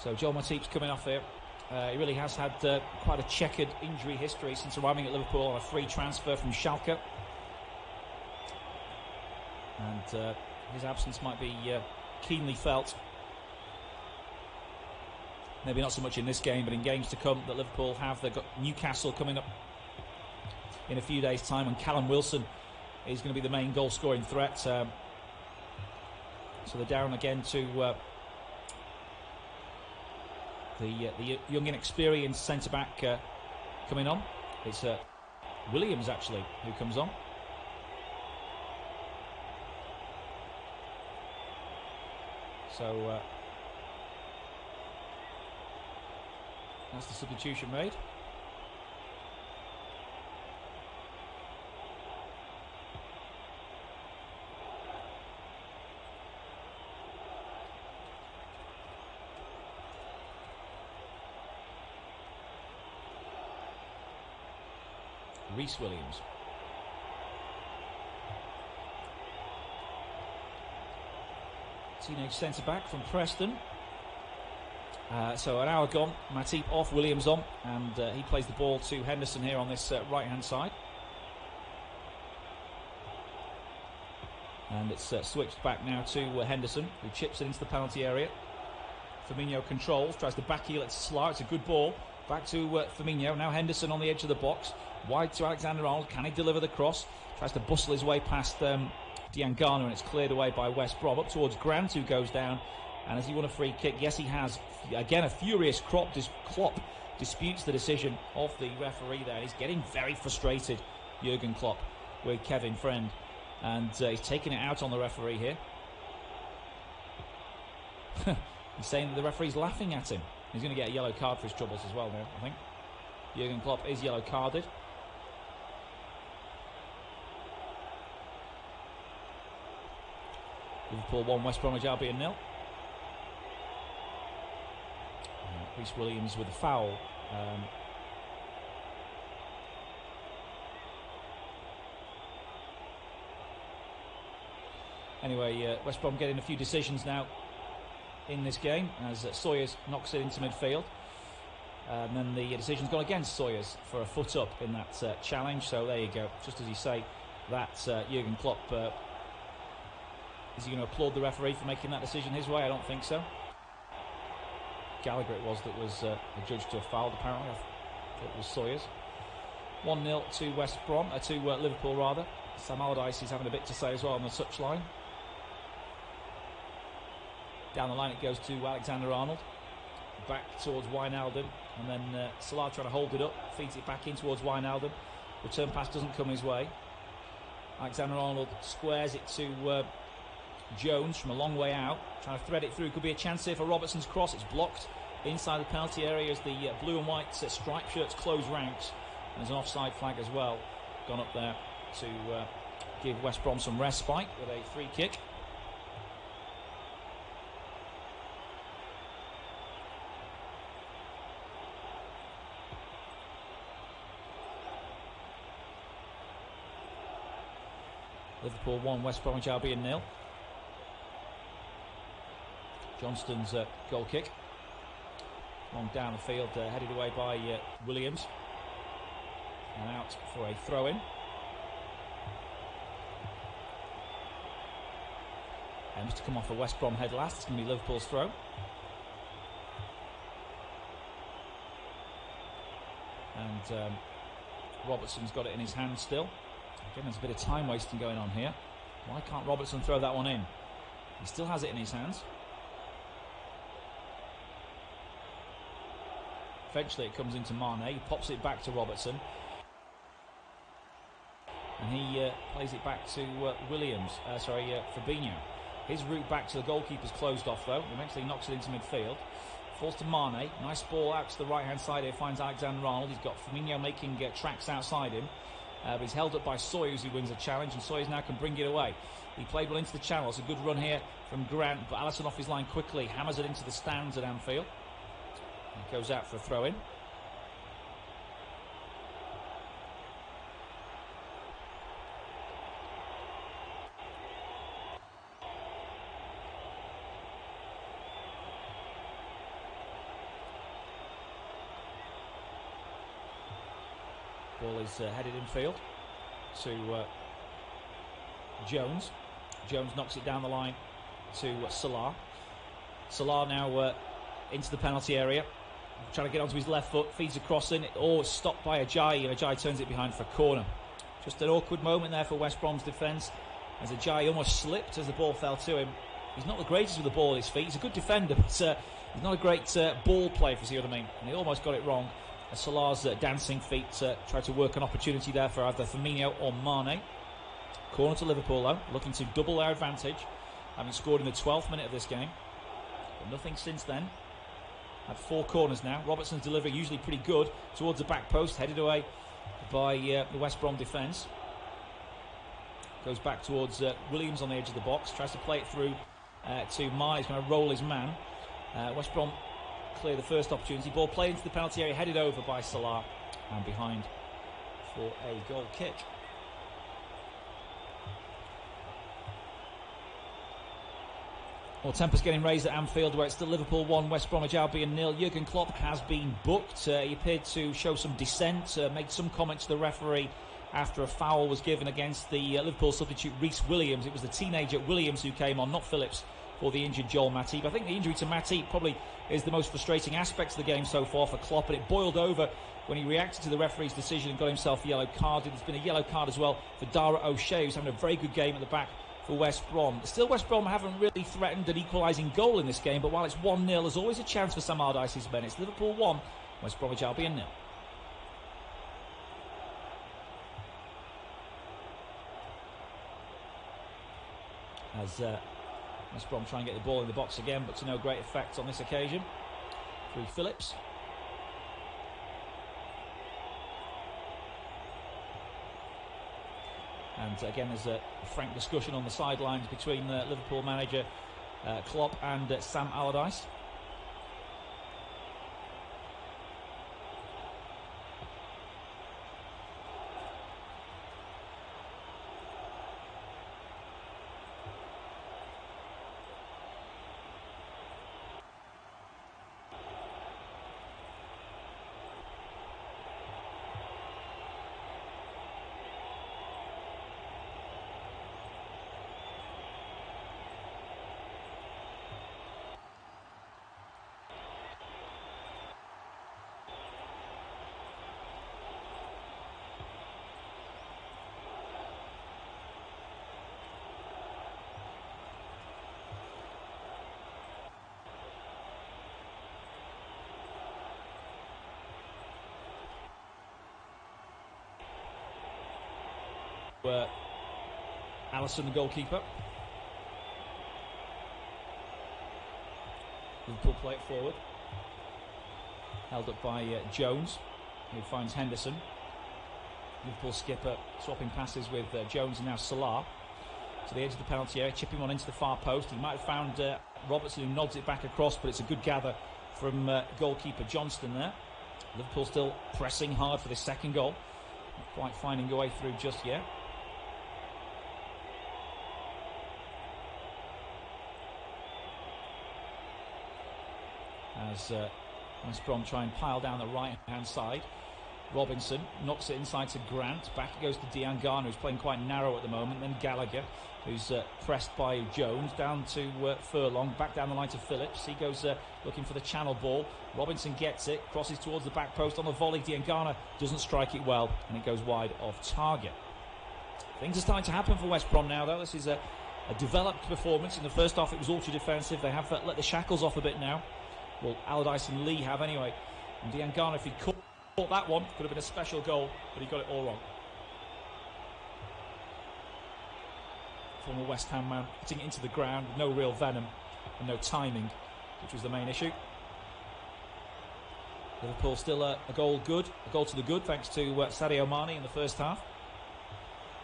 So Joel Matip's coming off here. He really has had quite a checkered injury history since arriving at Liverpool on a free transfer from Schalke. And his absence might be keenly felt. Maybe not so much in this game, but in games to come that Liverpool have. They've got Newcastle coming up in a few days' time, and Callum Wilson is going to be the main goal-scoring threat. So they're down again to the young, inexperienced centre-back coming on. It's Williams, actually, who comes on. So that's the substitution made. Reece Williams. Teenage centre-back from Preston. So an hour gone, Matip off, Williams on, and he plays the ball to Henderson here on this right-hand side. And it's switched back now to Henderson, who chips it into the penalty area. Firmino controls, tries to backheel it to Salah. It's a good ball. Back to Firmino. Now Henderson on the edge of the box. Wide to Alexander-Arnold. Can he deliver the cross? Tries to bustle his way past Diangana, and it's cleared away by West Brom. Up towards Grant, who goes down. And has he won a free kick? Yes, he has. Again, a furious Klopp disputes the decision of the referee there. He's getting very frustrated, Jurgen Klopp, with Kevin Friend. And he's taking it out on the referee here. He's saying that the referee's laughing at him. He's going to get a yellow card for his troubles as well now, I think. Jurgen Klopp is yellow carded. Liverpool 1, West Bromwich Albion 0. Reece Williams with a foul. Anyway, West Brom getting a few decisions now in this game as Sawyers knocks it into midfield. And then the decision's gone against Sawyers for a foot up in that challenge. So there you go. Just as you say, that's Jurgen Klopp. Is he going to applaud the referee for making that decision his way? I don't think so. Gallagher it was that was adjudged to have fouled, apparently. I thought it was Sawyers. 1-0 to West Brom, to Liverpool rather. Sam Allardyce is having a bit to say as well on the touchline. Down the line it goes to Alexander-Arnold. Back towards Wijnaldum, and then Salah trying to hold it up, feeds it back in towards Wijnaldum. Return pass doesn't come his way. Alexander-Arnold squares it to Jones from a long way out, trying to thread it through. Could be a chance here for Robertson's cross. It's blocked inside the penalty area as the blue and white striped shirts close ranks. And there's an offside flag as well gone up there to give West Brom some respite with a free kick. Liverpool 1, West Bromwich Albion 0. Johnston's goal kick. Long down the field, headed away by Williams. And out for a throw-in. And to come off a West Brom head last, it's going to be Liverpool's throw. And Robertson's got it in his hand still. Again, there's a bit of time wasting going on here. Why can't Robertson throw that one in? He still has it in his hands. Eventually it comes into Mane. He pops it back to Robertson. And he plays it back to Fabinho. His route back to the goalkeeper's closed off though. Eventually knocks it into midfield. Falls to Mane. Nice ball out to the right hand side here. Finds Alexander-Arnold. He's got Firmino making tracks outside him. But he's held up by Sawyers, who wins a challenge, and Sawyers now can bring it away. He played well into the channel. It's a good run here from Grant, but Alisson off his line quickly, hammers it into the stands at Anfield. He goes out for a throw-in. Ball is headed infield to Jones. Jones knocks it down the line to Salah. Salah now into the penalty area, trying to get onto his left foot, feeds a cross in, stopped by Ajayi, and Ajayi turns it behind for a corner. Just an awkward moment there for West Brom's defence, as Ajayi almost slipped as the ball fell to him. He's not the greatest with the ball at his feet. He's a good defender, but he's not a great ball player, if you see what I mean. And he almost got it wrong. Salah's dancing feet tried to work an opportunity there for either Firmino or Mane. Corner to Liverpool though, looking to double their advantage, having scored in the 12th minute of this game. But nothing since then. Had 4 corners now. Robertson's delivery usually pretty good towards the back post, headed away by the West Brom defence. Goes back towards Williams on the edge of the box, tries to play it through to Mane. He's going to roll his man. West Brom clear the first opportunity. Ball played into the penalty area, headed over by Salah, and behind for a goal kick. Well, tempers getting raised at Anfield, where it's still Liverpool 1, West Bromwich Albion 0. Jurgen Klopp has been booked. He appeared to show some dissent, made some comment to the referee after a foul was given against the Liverpool substitute Reece Williams. It was the teenager Williams who came on, not Phillips, for the injured Joel Matip. I think the injury to Matip probably is the most frustrating aspect of the game so far for Klopp, and it boiled over when he reacted to the referee's decision and got himself yellow carded. There's been a yellow card as well for Dara O'Shea, who's having a very good game at the back for West Brom. Still, West Brom haven't really threatened an equalising goal in this game, but while it's 1-0, there's always a chance for Sam Allardyce's men. It's Liverpool 1, West Bromwich Albion 0. As West Brom try and get the ball in the box again, but to no great effect on this occasion. Through Phillips. And again, there's a frank discussion on the sidelines between the Liverpool manager Klopp and Sam Allardyce. Alisson, the goalkeeper. Liverpool play it forward. Held up by Jones, who finds Henderson. Liverpool skipper swapping passes with Jones and now Salah. To the edge of the penalty area, chipping one into the far post. He might have found Robertson, who nods it back across, but it's a good gather from goalkeeper Johnston there. Liverpool still pressing hard for this second goal. Not quite finding a way through just yet. As West Brom try and pile down the right-hand side. Robinson knocks it inside to Grant. Back it goes to Diangana, who's playing quite narrow at the moment. Then Gallagher, who's pressed by Jones. Down to Furlong. Back down the line to Phillips. He goes looking for the channel ball. Robinson gets it. Crosses towards the back post on the volley. Diangana doesn't strike it well, and it goes wide off target. Things are starting to happen for West Brom now, though. This is a developed performance. In the first half, it was ultra defensive. They have let the shackles off a bit now. Well, Allardyce and Lee have anyway. And Diangana, if he'd caught that one, could have been a special goal, but he got it all wrong. Former West Ham man hitting it into the ground with no real venom and no timing, which was the main issue. Liverpool still a goal to the good, thanks to Sadio Mane in the first half.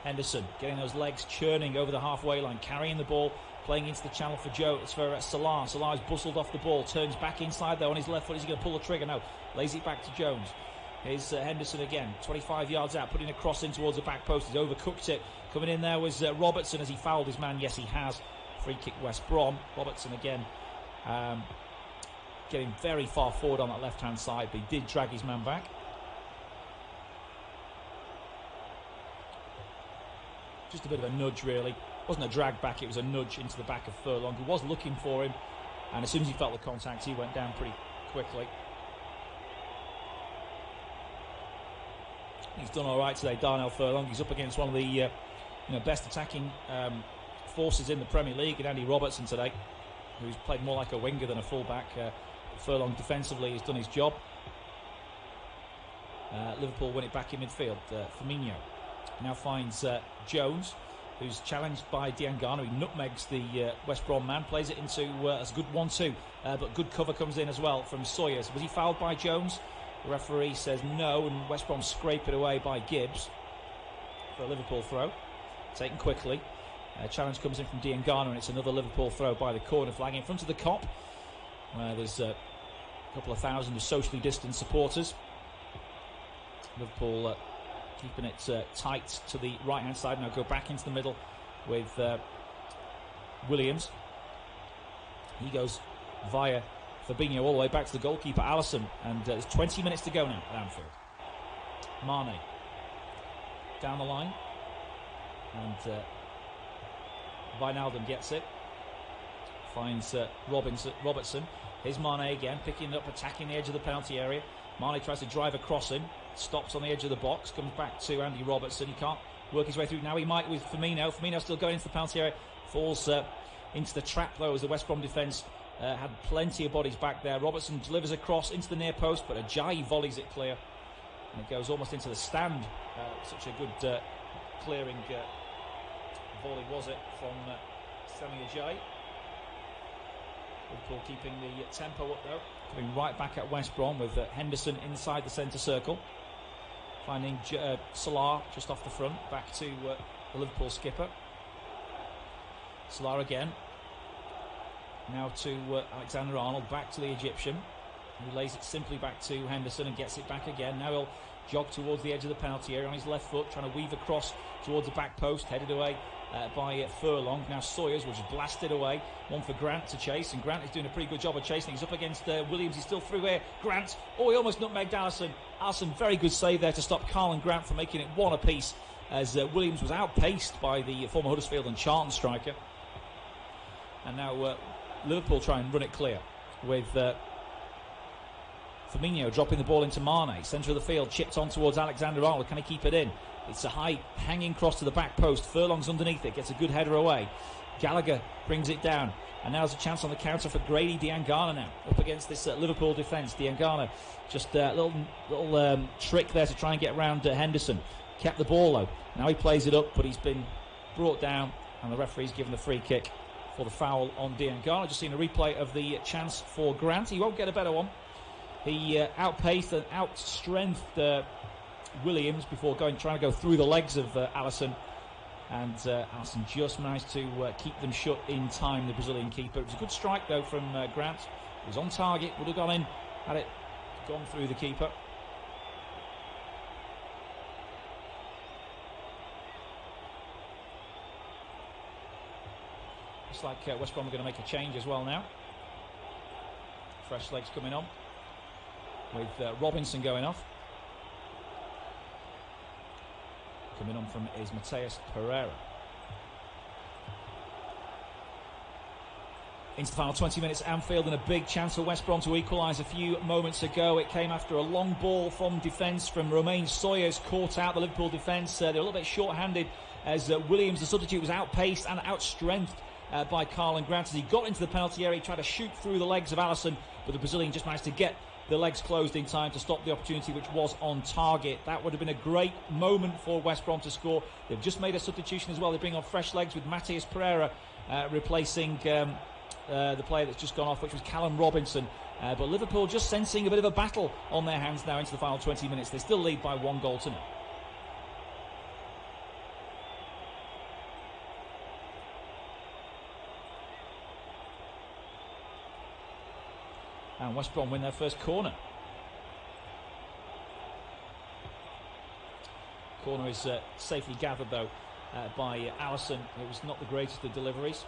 Henderson getting those legs churning over the halfway line, carrying the ball, playing into the channel for Salah. Salah's bustled off the ball, turns back inside though on his left foot. Is he going to pull the trigger? No, lays it back to Jones. Here's Henderson again, 25 yards out, putting a cross in towards the back post. He's overcooked it. Coming in there was Robertson as he fouled his man. Yes, he has. Free kick West Brom. Robertson again getting very far forward on that left-hand side, but he did drag his man back. Just a bit of a nudge, really. It wasn't a drag back, it was a nudge into the back of Furlong, who was looking for him, and as soon as he felt the contact, he went down pretty quickly. He's done all right today, Darnell Furlong. He's up against one of the best attacking forces in the Premier League, and Andy Robertson today, who's played more like a winger than a fullback. Furlong defensively has done his job. Liverpool win it back in midfield. Firmino now finds Jones, who's challenged by Diangana. He nutmegs the West Brom man, plays it into as a good 1-2, but good cover comes in as well from Sawyers. Was he fouled by Jones? The referee says no, and West Brom scrape it away by Gibbs for a Liverpool throw, taken quickly. Challenge comes in from Diangana, and it's another Liverpool throw by the corner flag in front of the Kop, where there's a couple of thousand of socially distant supporters. Liverpool keeping it tight to the right hand side. Now go back into the middle with Williams. He goes via Fabinho all the way back to the goalkeeper Alisson, and there's 20 minutes to go now at Anfield. Mane down the line, and Wijnaldum gets it, finds Robertson. Here's Mane again, picking it up, attacking the edge of the penalty area. Mane tries to drive across him, stops on the edge of the box, comes back to Andy Robertson. He can't work his way through. Now he might with Firmino. Firmino still going into the penalty area, falls into the trap though as the West Brom defence had plenty of bodies back there. Robertson delivers a cross into the near post, but Ajayi volleys it clear, and it goes almost into the stand. Such a good clearing volley was it from Sami Ajayi. Liverpool keeping the tempo up though, coming right back at West Brom with Henderson inside the centre circle, finding Salah just off the front, back to the Liverpool skipper. Salah again, now to Alexander-Arnold, back to the Egyptian, who lays it simply back to Henderson and gets it back again. Now he'll jog towards the edge of the penalty area on his left foot, trying to weave across towards the back post, headed away by Furlong. Now Sawyers, which is blasted away. One for Grant to chase, and Grant is doing a pretty good job of chasing. He's up against Williams. He's still through here. Grant, he almost nutmegged Alisson. Alisson, very good save there to stop Carl and Grant from making it one apiece, as Williams was outpaced by the former Huddersfield and Charlton striker. And now Liverpool try and run it clear with Firmino dropping the ball into Mane, centre of the field, chipped on towards Alexander-Arnold. Can he keep it in? It's a high hanging cross to the back post. Furlong's underneath it, gets a good header away. Gallagher brings it down, and now there's a chance on the counter for Grady Diangana now up against this Liverpool defence. Diangana just a little trick there to try and get around Henderson. Kept the ball though. Now he plays it up, but he's been brought down, and the referee's given the free kick for the foul on Diangana. Just seen a replay of the chance for Grant. He won't get a better one. He outpaced and outstrengthed Williams before trying to go through the legs of Alisson, and Alisson just managed to keep them shut in time, the Brazilian keeper. It was a good strike though from Grant. It was on target, would have gone in had it gone through the keeper. Looks like West Brom are going to make a change as well now. Fresh legs coming on, with Robinson going off. Coming on from is Mateus Pereira. Into the final 20 minutes at Anfield, and a big chance for West Brom to equalise a few moments ago. It came after a long ball from defence from Romain Sawyers, caught out the Liverpool defence. They were a little bit short-handed as Williams, the substitute, was outpaced and outstrengthed by Karlan Grant as he got into the penalty area. He tried to shoot through the legs of Alisson, but the Brazilian just managed to get the legs closed in time to stop the opportunity, which was on target. That would have been a great moment for West Brom to score. They've just made a substitution as well. They bring on fresh legs with Matheus Pereira replacing the player that's just gone off, which was Callum Robinson. But Liverpool just sensing a bit of a battle on their hands now into the final 20 minutes. They still lead by 1-0. And West Brom win their first corner. Corner is safely gathered though by Alisson. It was not the greatest of deliveries.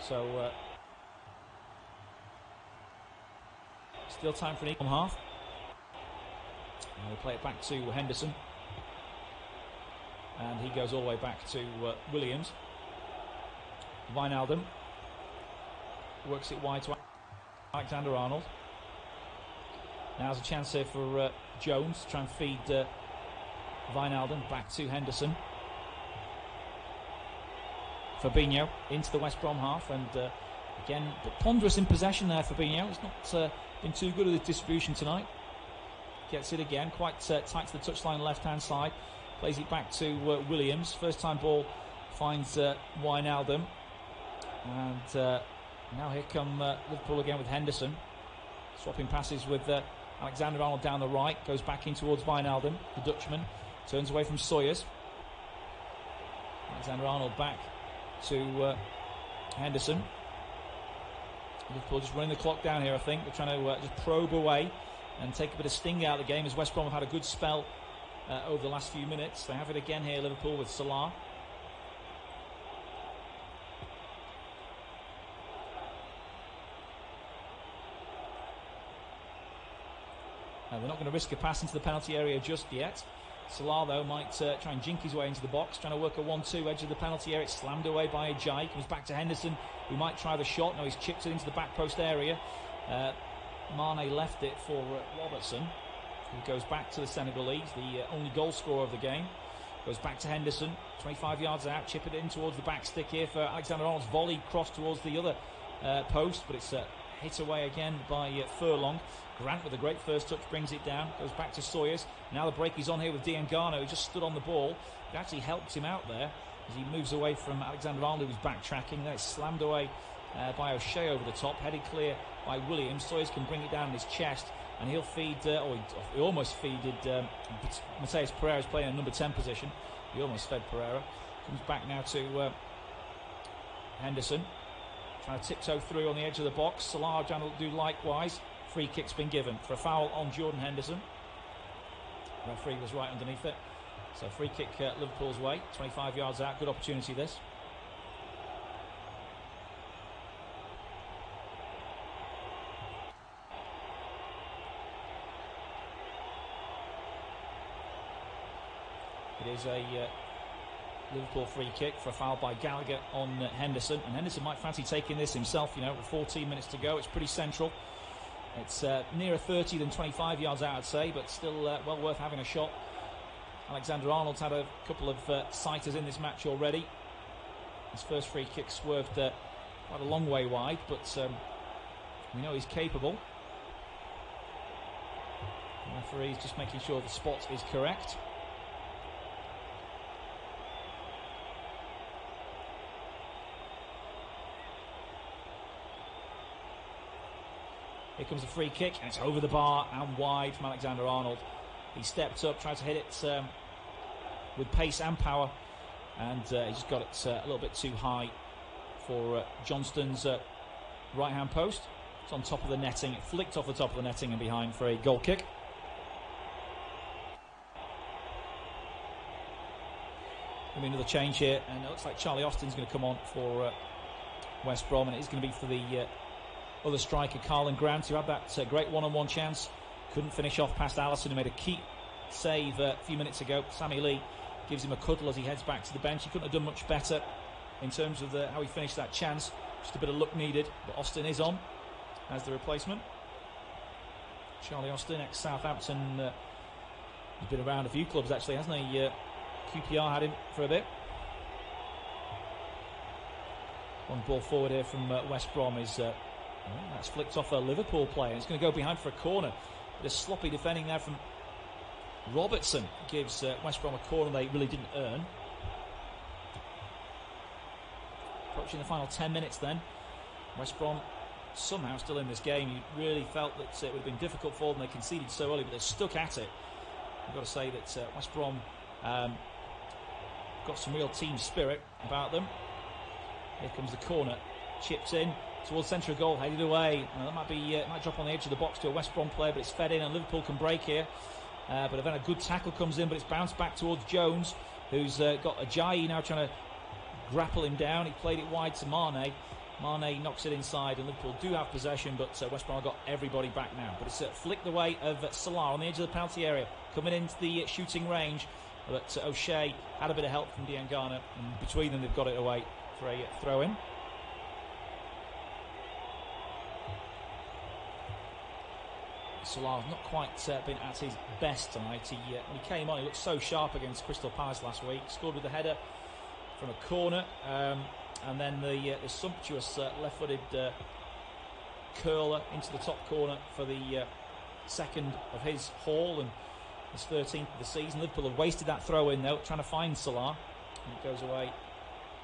So still time for an equal half. And we play it back to Henderson. And he goes all the way back to Williams. Wijnaldum works it wide to Alexander-Arnold. Now's a chance here for Jones to try and feed Wijnaldum back to Henderson. Fabinho into the West Brom half, and again, but ponderous in possession there. Fabinho, he's not been too good at his distribution tonight. Gets it again, quite tight to the touchline left hand side. Plays it back to Williams. First time ball finds Wijnaldum, and now here come Liverpool again with Henderson, swapping passes with Alexander-Arnold down the right. Goes back in towards Wijnaldum, the Dutchman turns away from Sawyers. Alexander-Arnold back to Henderson. Liverpool just running the clock down here, I think. They're trying to just probe away and take a bit of sting out of the game, as West Brom have had a good spell over the last few minutes. They have it again here, Liverpool, with Salah. They're not going to risk a pass into the penalty area just yet. Salah, though, might try and jink his way into the box, trying to work a 1-2 edge of the penalty area. It's slammed away by Ajayi. Comes back to Henderson, who might try the shot. No, he's chipped it into the back post area. Mane left it for Robertson, who goes back to the Senegalese, the only goal scorer of the game. Goes back to Henderson, 25 yards out, chip it in towards the back stick here for Alexander-Arnold's volley, cross towards the other post, but it's hit away again by Furlong. Grant with a great first touch brings it down, goes back to Sawyers. Now the break is on here with Diangana, who just stood on the ball. It actually helped him out there as he moves away from Alexander-Arnold, who was backtracking. Then it's slammed away by O'Shea over the top, headed clear by Williams. Sawyers can bring it down in his chest, and he'll feed, he almost feeded Matheus Pereira, is playing a number 10 position. He almost fed Pereira. Comes back now to Henderson, trying to tiptoe through on the edge of the box. Salah trying to do likewise. Free kick's been given for a foul on Jordan Henderson. The referee was right underneath it. So free kick Liverpool's way, 25 yards out. Good opportunity this. It is a Liverpool free kick for a foul by Gallagher on Henderson, and Henderson might fancy taking this himself, you know, with 14 minutes to go. It's pretty central. It's nearer 30 than 25 yards out, I'd say, but still well worth having a shot. Alexander-Arnold's had a couple of sighters in this match already. His first free kick swerved quite a long way wide, but we know he's capable. The referee's just making sure the spot is correct. Here comes the free kick, and it's over the bar and wide from Alexander-Arnold. He stepped up, tried to hit it with pace and power, and he just got it a little bit too high for Johnston's right-hand post. It's on top of the netting. It flicked off the top of the netting and behind for a goal kick. Going to be another change here, and it looks like Charlie Austin's going to come on for West Brom, and it is going to be for the other striker, Karlan Grant, who had that great one-on-one chance. Couldn't finish off past Alisson, who made a key save a few minutes ago. Sammy Lee gives him a cuddle as he heads back to the bench. He couldn't have done much better in terms of how he finished that chance. Just a bit of luck needed, but Austin is on as the replacement. Charlie Austin, ex-Southampton, he's been around a few clubs actually, hasn't he? QPR had him for a bit. One ball forward here from West Brom is that's flicked off a Liverpool player. It's going to go behind for a corner. Bit of sloppy defending there from Robertson gives West Brom a corner they really didn't earn. Approaching the final 10 minutes then. West Brom somehow still in this game. You really felt that it would have been difficult for them. They conceded so early, but they stuck at it. I've got to say that West Brom got some real team spirit about them. Here comes the corner. Chips in towards centre of goal, headed away. That might drop on the edge of the box to a West Brom player, but it's fed in and Liverpool can break here. But then a good tackle comes in, but it's bounced back towards Jones, who's got Ajayi now trying to grapple him down. He played it wide to Mane. Mane knocks it inside, and Liverpool do have possession, but West Brom have got everybody back now. But it's flicked the way of Salah on the edge of the penalty area, coming into the shooting range. But O'Shea had a bit of help from Diangana, and between them they've got it away for a throw-in. Salah's not quite been at his best tonight. When he came on, he looked so sharp against Crystal Palace last week. Scored with a header from a corner, and then the sumptuous left-footed curler into the top corner for the second of his haul and his 13th of the season. Liverpool have wasted that throw-in though, trying to find Salah, and it goes away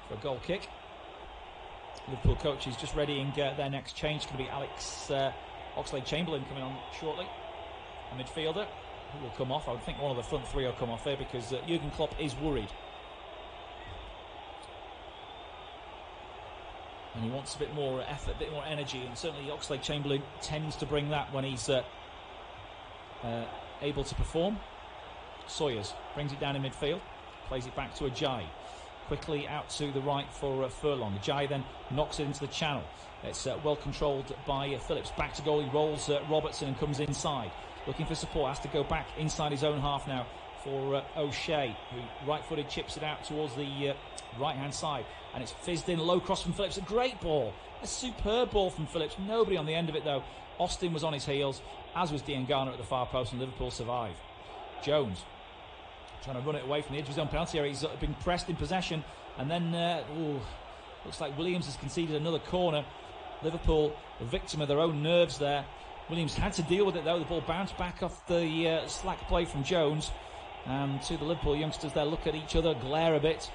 for a goal kick. Liverpool coaches just readying their next change. It's going to be Alex Oxlade-Chamberlain coming on shortly, a midfielder who will come off. I would think one of the front three will come off there because Jurgen Klopp is worried. And he wants a bit more effort, a bit more energy, and certainly Oxlade-Chamberlain tends to bring that when he's able to perform. Sawyers brings it down in midfield, plays it back to Ajayi. Quickly out to the right for Furlong. Ajayi then knocks it into the channel. It's well controlled by Phillips. Back to goal, he rolls Robertson and comes inside. Looking for support, has to go back inside his own half now for O'Shea, who right-footed chips it out towards the right-hand side. And it's fizzed in, low cross from Phillips. A great ball, a superb ball from Phillips. Nobody on the end of it though. Austin was on his heels, as was Diangana at the far post, and Liverpool survive. Jones trying to run it away from the edge of his own penalty area. He's been pressed in possession, and then looks like Williams has conceded another corner. Liverpool a victim of their own nerves there. Williams had to deal with it though. The ball bounced back off the slack play from Jones, and to the Liverpool youngsters there look at each other, glare a bit,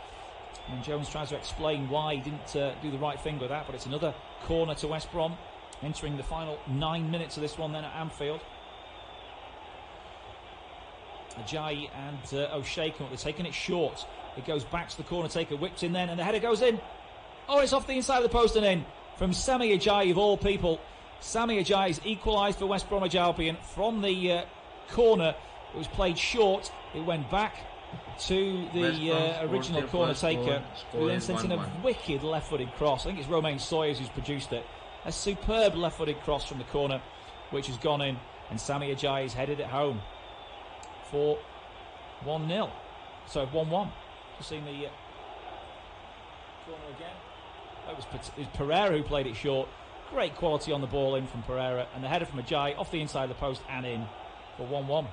and Jones tries to explain why he didn't do the right thing with that. But it's another corner to West Brom, entering the final 9 minutes of this one then at Anfield. Ajayi and O'Shea come up. They're taking it short. It goes back to the corner taker, whipped in then, and the header goes in. Oh, it's off the inside of the post and in from Sami Ajayi of all people. Sami Ajayi's equalised for West Bromwich Albion from the corner. It was played short. It went back to the original corner taker, who then sent in a wicked left-footed cross. I think it's Romain Sawyers who's produced it. A superb left-footed cross from the corner, which has gone in, and Sami Ajayi's headed it home for 1-0. So 1-1. Just seeing the corner again. It was Pereira who played it short. Great quality on the ball in from Pereira, and the header from Ajayi off the inside of the post and in for 1-1.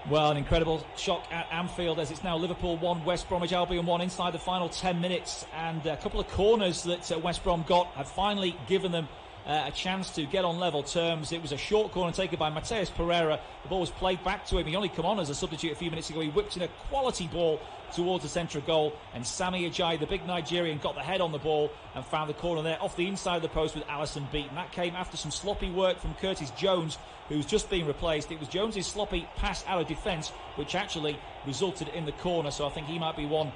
Well, an incredible shock at Anfield as it's now Liverpool 1, West Bromwich Albion 1 inside the final 10 minutes, and a couple of corners that West Brom got have finally given them a chance to get on level terms. It was a short corner taken by Mateus Pereira. The ball was played back to him. He only come on as a substitute a few minutes ago. He whipped in a quality ball towards the centre of goal, and Sami Ajayi, the big Nigerian, got the head on the ball and found the corner there off the inside of the post with Alisson beaten. That came after some sloppy work from Curtis Jones, who's just been replaced. It was Jones's sloppy pass out of defence which actually resulted in the corner, so I think he might be one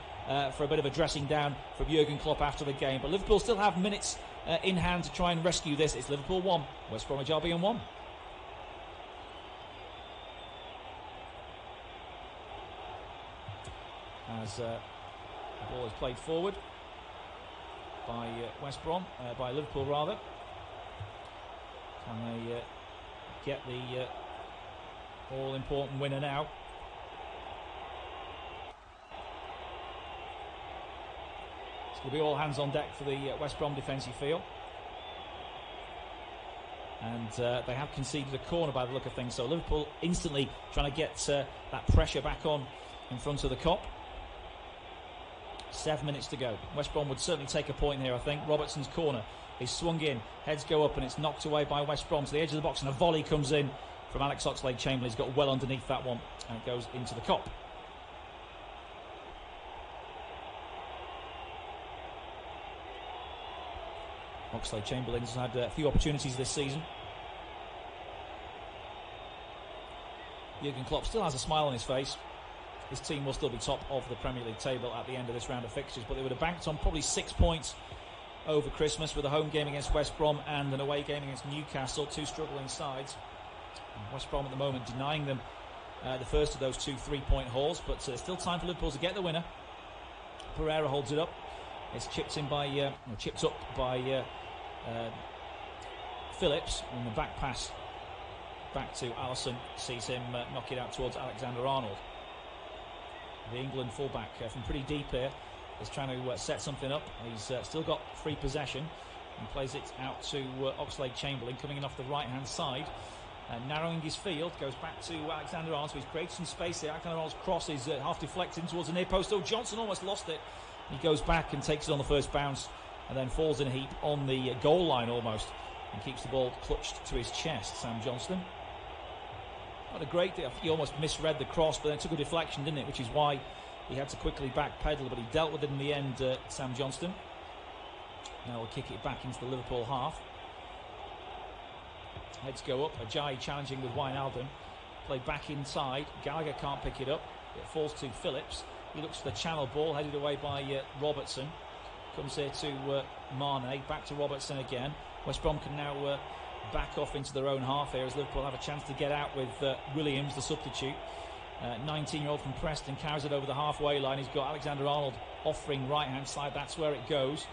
for a bit of a dressing down from Jurgen Klopp after the game. But Liverpool still have minutes in hand to try and rescue this. It's Liverpool 1, West Bromwich Albion 1. As the ball is played forward by West Brom, by Liverpool rather. Can they get the all-important winner now. It's going to be all hands on deck for the West Brom defence, you feel. And they have conceded a corner by the look of things, so Liverpool instantly trying to get that pressure back on in front of the Kop. 7 minutes to go. West Brom would certainly take a point here, I think. Robertson's corner is swung in, heads go up, and it's knocked away by West Brom to the edge of the box, and a volley comes in from Alex Oxlade-Chamberlain. He's got well underneath that one, and it goes into the Kop. Oxlade-Chamberlain's had a few opportunities this season. Jurgen Klopp still has a smile on his face. His team will still be top of the Premier League table at the end of this round of fixtures, but they would have banked on probably 6 points over Christmas with a home game against West Brom and an away game against Newcastle, two struggling sides. And West Brom at the moment denying them the first of those 2 3-point hauls, but still time for Liverpool to get the winner. Pereira holds it up. It's chipped up by Phillips, and the back pass back to Alisson sees him knock it out towards Alexander-Arnold. The England fullback from pretty deep here is trying to set something up. He's still got free possession and plays it out to Oxlade-Chamberlain coming in off the right hand side, narrowing his field, goes back to Alexander-Arnold, so he's created some space here. Alexander-Arnold's cross is half deflected towards the near post. Oh, Johnson almost lost it. He goes back and takes it on the first bounce and then falls in a heap on the goal line almost and keeps the ball clutched to his chest. Sam Johnston. Not a great deal. He almost misread the cross, but then took a deflection, didn't it? Which is why he had to quickly backpedal, but he dealt with it in the end, Sam Johnston. Now we'll kick it back into the Liverpool half. Heads go up. Ajayi challenging with Wijnaldum. Played back inside. Gallagher can't pick it up. It falls to Phillips. He looks for the channel ball, headed away by Robertson. Comes here to Mane. Back to Robertson again. West Brom can now back off into their own half here as Liverpool have a chance to get out with Williams, the substitute. 19-year-old from Preston carries it over the halfway line. He's got Alexander-Arnold offering right-hand side. That's where it goes.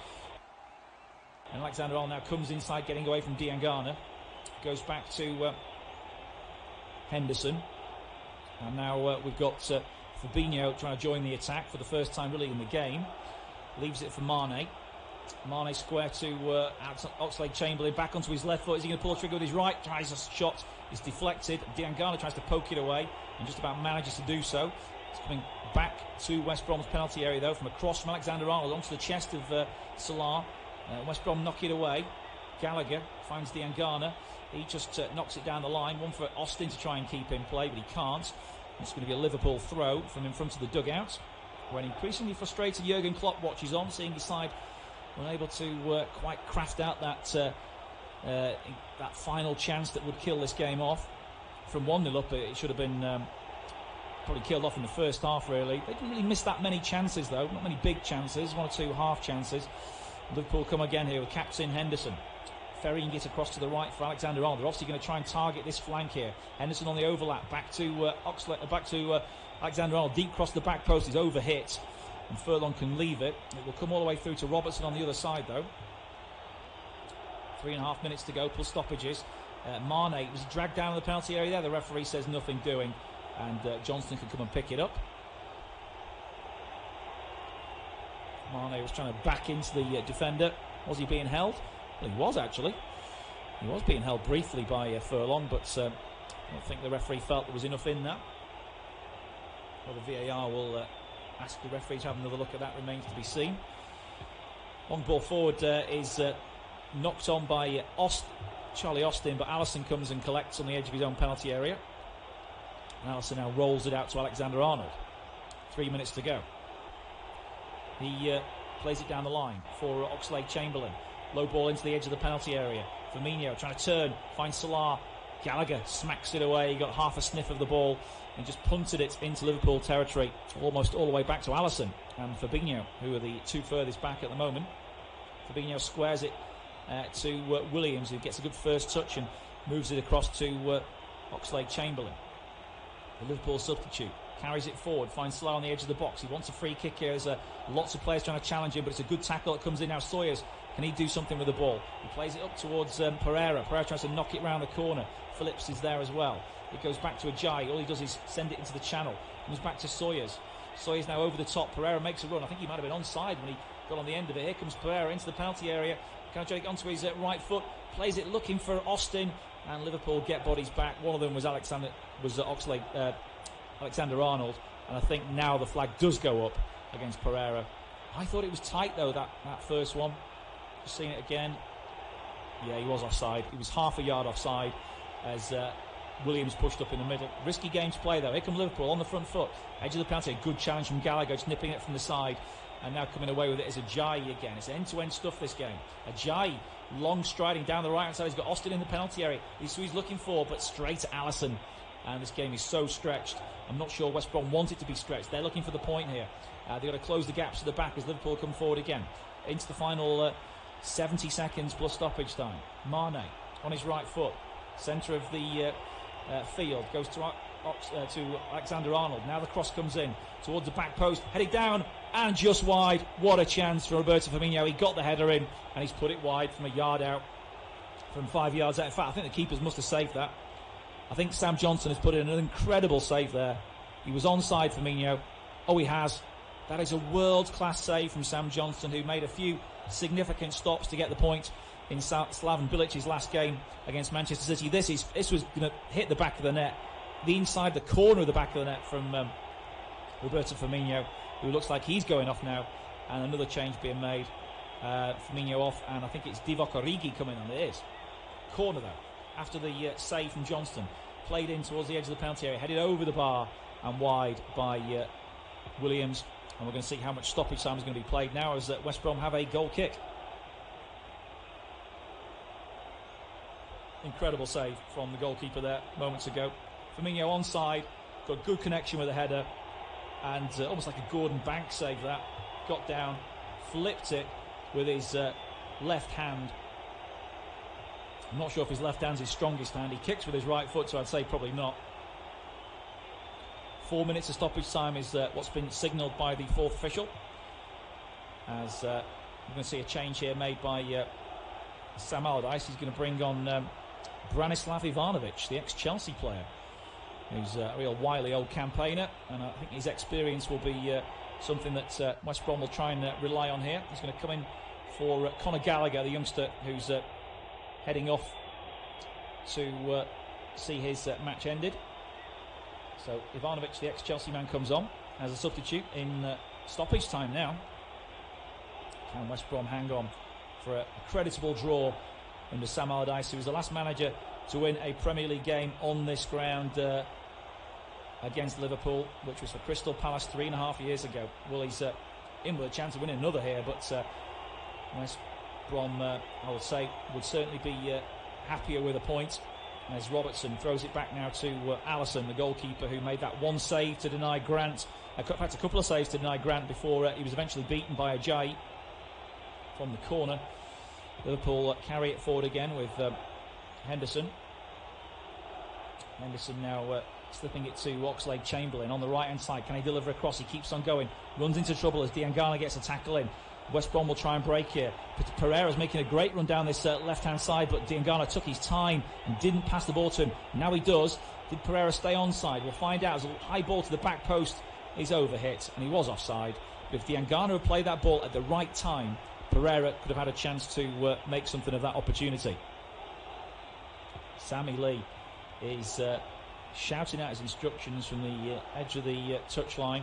And Alexander-Arnold now comes inside, getting away from Diangana. Goes back to Henderson. And now we've got Fabinho trying to join the attack for the first time really in the game. Leaves it for Mane. Mane square to Oxlade-Chamberlain, back onto his left foot. Is he going to pull the trigger with his right? Tries a shot, it's deflected. Diangana tries to poke it away and just about manages to do so. It's coming back to West Brom's penalty area though, from a cross from Alexander-Arnold onto the chest of Salah. West Brom knock it away. Gallagher finds Diangana. He just knocks it down the line. One for Austin to try and keep in play, but he can't. It's going to be a Liverpool throw from in front of the dugout, when increasingly frustrated Jurgen Klopp watches on, seeing his side unable to quite craft out that final chance that would kill this game off. From 1-0 up, it should have been probably killed off in the first half, really. They didn't really miss that many chances, though. Not many big chances, 1 or 2 half chances. Liverpool come again here with captain Henderson. Ferrying it across to the right for Alexander-Arnold. They're obviously going to try and target this flank here. Henderson on the overlap, back to Alexander-Arnold. Deep cross the back post, is overhit, and Furlong can leave it. It will come all the way through to Robertson on the other side, though. 3.5 minutes to go, plus stoppages. Mane was dragged down in the penalty area there. The referee says nothing doing, and Johnston can come and pick it up. Mane was trying to back into the defender. Was he being held? Well, he was actually. He was being held briefly by Furlong, but I don't think the referee felt there was enough in that. Whether VAR will ask the referee to have another look at that remains to be seen. Long ball forward is knocked on by Charlie Austin, but Alisson comes and collects on the edge of his own penalty area. And Alisson now rolls it out to Alexander-Arnold. 3 minutes to go. He plays it down the line for Oxlade-Chamberlain. Low ball into the edge of the penalty area. Firmino trying to turn, finds Salah. Gallagher smacks it away. He got half a sniff of the ball and just punted it into Liverpool territory, almost all the way back to Alisson and Fabinho, who are the 2 furthest back at the moment. Fabinho squares it to Williams, who gets a good first touch and moves it across to Oxlade-Chamberlain. The Liverpool substitute carries it forward, finds Salah on the edge of the box. He wants a free kick here. There's lots of players trying to challenge him, but it's a good tackle that comes in now. Sawyers, can he do something with the ball? He plays it up towards Pereira. Pereira tries to knock it round the corner. Phillips is there as well. It goes back to Ajayi. All he does is send it into the channel. Comes back to Sawyers. Sawyers now over the top. Pereira makes a run. I think he might have been onside when he got on the end of it. Here comes Pereira into the penalty area. Can Ajayi onto his right foot. Plays it looking for Austin. And Liverpool get bodies back. One of them was Alexander Arnold. And I think now the flag does go up against Pereira. I thought it was tight though, that first one. Just seeing it again. Yeah, he was offside. He was half a yard offside as Williams pushed up in the middle. Risky game to play though. Here comes Liverpool on the front foot. Edge of the penalty. A good challenge from Gallagher, just nipping it from the side. And now coming away with it is Ajayi again. It's end-to-end stuff, this game. Ajayi, long striding down the right-hand side. He's got Austin in the penalty area. He's looking for, but straight to Alisson. And this game is so stretched. I'm not sure West Brom want it to be stretched. They're looking for the point here. They've got to close the gaps to the back as Liverpool come forward again. Into the final 70 seconds plus stoppage time. Mane on his right foot. Centre of the field. Goes to Alexander Arnold. Now the cross comes in towards the back post. Heading down and just wide. What a chance for Roberto Firmino. He got the header in and he's put it wide from a yard out. From 5 yards out. In fact, I think the keepers must have saved that. I think Sam Johnson has put in an incredible save there. He was onside, Firmino. Oh, he has. That is a world-class save from Sam Johnson, who made a few significant stops to get the point in Slaven Bilic's last game against Manchester City. This was going to hit the back of the net, the inside, the corner of the back of the net from Roberto Firmino, who looks like he's going off now, and another change being made. Firmino off, and I think it's Divock Origi coming on. It is. Corner, though, after the save from Johnston. Played in towards the edge of the penalty area, headed over the bar and wide by Williams. And we're going to see how much stoppage time is going to be played now as West Brom have a goal kick. Incredible save from the goalkeeper there moments ago. Firmino onside, got good connection with the header, and almost like a Gordon Banks save that. Got down, flipped it with his left hand. I'm not sure if his left hand's his strongest hand. He kicks with his right foot, so I'd say probably not. 4 minutes of stoppage time is what's been signalled by the fourth official. As we're going to see a change here made by Sam Allardyce. He's going to bring on Branislav Ivanovic, the ex-Chelsea player, who's a real wily old campaigner, and I think his experience will be something that West Brom will try and rely on here. He's going to come in for Conor Gallagher, the youngster who's heading off to see his match ended. So Ivanovic, the ex-Chelsea man, comes on as a substitute in stoppage time now. Can West Brom hang on for a creditable draw under Sam Allardyce, who was the last manager to win a Premier League game on this ground against Liverpool, which was for Crystal Palace 3.5 years ago. Well, he's in with a chance of winning another here, but West Brom, I would say, would certainly be happier with a point. As Robertson throws it back now to Alisson, the goalkeeper, who made that one save to deny Grant. In fact, a couple of saves to deny Grant before he was eventually beaten by Ajayi from the corner. Liverpool carry it forward again with Henderson. Henderson now slipping it to Oxlade-Chamberlain on the right-hand side. Can he deliver across? He keeps on going. Runs into trouble as Diangana gets a tackle in. West Brom will try and break here. Pereira's making a great run down this left-hand side, but Diangana took his time and didn't pass the ball to him. Now he does. Did Pereira stay onside? We'll find out. As a high ball to the back post is overhit, and he was offside. But if Diangana had played that ball at the right time, Pereira could have had a chance to make something of that opportunity. Sammy Lee is shouting out his instructions from the edge of the touchline.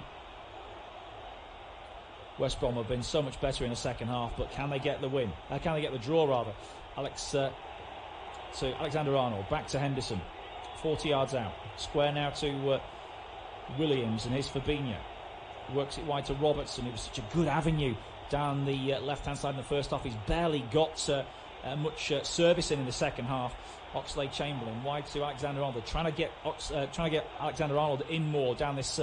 West Brom have been so much better in the second half, but can they get the win? Can they get the draw, rather? To Alexander Arnold, back to Henderson, 40 yards out. Square now to Williams, and here's Fabinho. Works it wide to Robertson. It was such a good avenue down the left-hand side in the first half. He's barely got much service in the second half. Oxlade-Chamberlain wide to Alexander Arnold, trying to get Alexander Arnold in more down this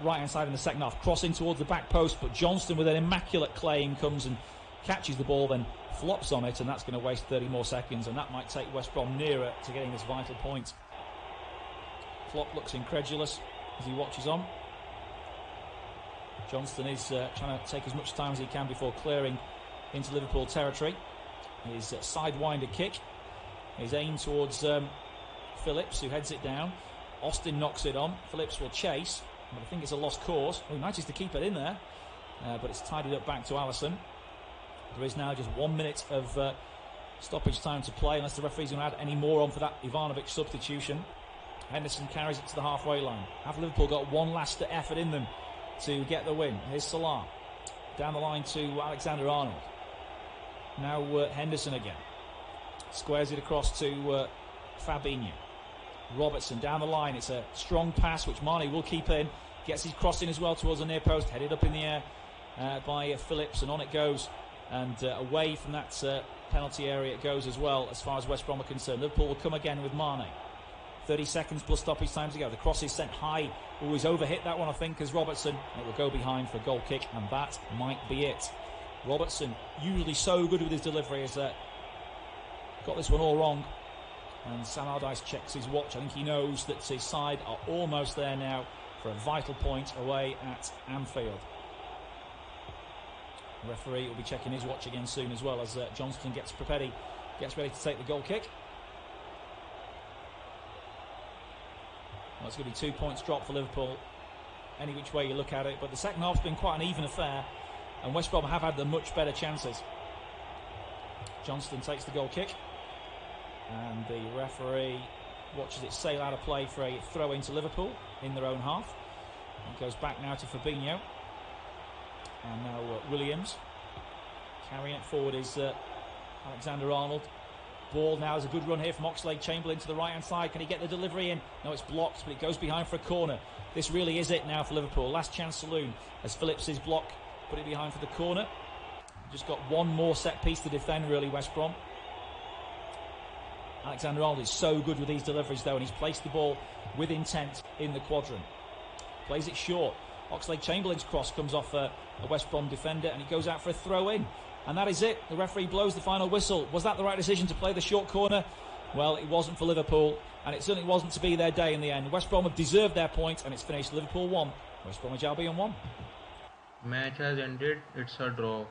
right-hand side in the second half, crossing towards the back post, but Johnston with an immaculate claim comes and catches the ball, then flops on it, and that's going to waste 30 more seconds, and that might take West Brom nearer to getting this vital point. Flop looks incredulous as he watches on. Johnston is trying to take as much time as he can before clearing into Liverpool territory. His sidewinder kick is aimed towards Phillips, who heads it down. Austin knocks it on. Phillips will chase, but I think it's a lost cause. He manages to keep it in there, but it's tidied up back to Alisson. There is now just 1 minute of stoppage time to play, unless the referee's going to add any more on for that Ivanovic substitution. Henderson carries it to the halfway line. Have Liverpool got one last effort in them to get the win? Here's Salah. Down the line to Alexander-Arnold. Now Henderson again. Squares it across to Fabinho. Robertson down the line. It's a strong pass which Mane will keep in. Gets his cross in as well towards the near post. Headed up in the air by Phillips, and on it goes. And away from that penalty area it goes as well, as far as West Brom are concerned. Liverpool will come again with Mane. 30 seconds plus stoppage time to go. The cross is sent high. Always overhit that one, I think, as Robertson. It will go behind for a goal kick, and that might be it. Robertson, usually so good with his delivery, has got this one all wrong. And Sam Allardyce checks his watch. I think he knows that his side are almost there now for a vital point away at Anfield. The referee will be checking his watch again soon as well, as Johnston gets ready to take the goal kick. Well, it's going to be 2 points drop for Liverpool, any which way you look at it. But the second half's been quite an even affair, and West Brom have had the much better chances. Johnston takes the goal kick, and the referee watches it sail out of play for a throw into Liverpool in their own half. It goes back now to Fabinho, and now Williams. Carrying it forward is Alexander-Arnold. Ball now is a good run here from Oxlade-Chamberlain to the right hand side. Can he get the delivery in? No, it's blocked, but it goes behind for a corner. This really is it now for Liverpool. Last chance saloon, as Phillips' block put it behind for the corner. Just got one more set piece to defend, really, West Brom. Alexander-Arnold is so good with these deliveries though, and he's placed the ball with intent in the quadrant. Plays it short. Oxlade-Chamberlain's cross comes off a West Brom defender, and he goes out for a throw in. And that is it. The referee blows the final whistle. Was that the right decision to play the short corner? Well, it wasn't for Liverpool, and it certainly wasn't to be their day in the end. West Brom have deserved their point, and it's finished Liverpool 1, West Bromwich Albion 1. Match has ended. It's a draw.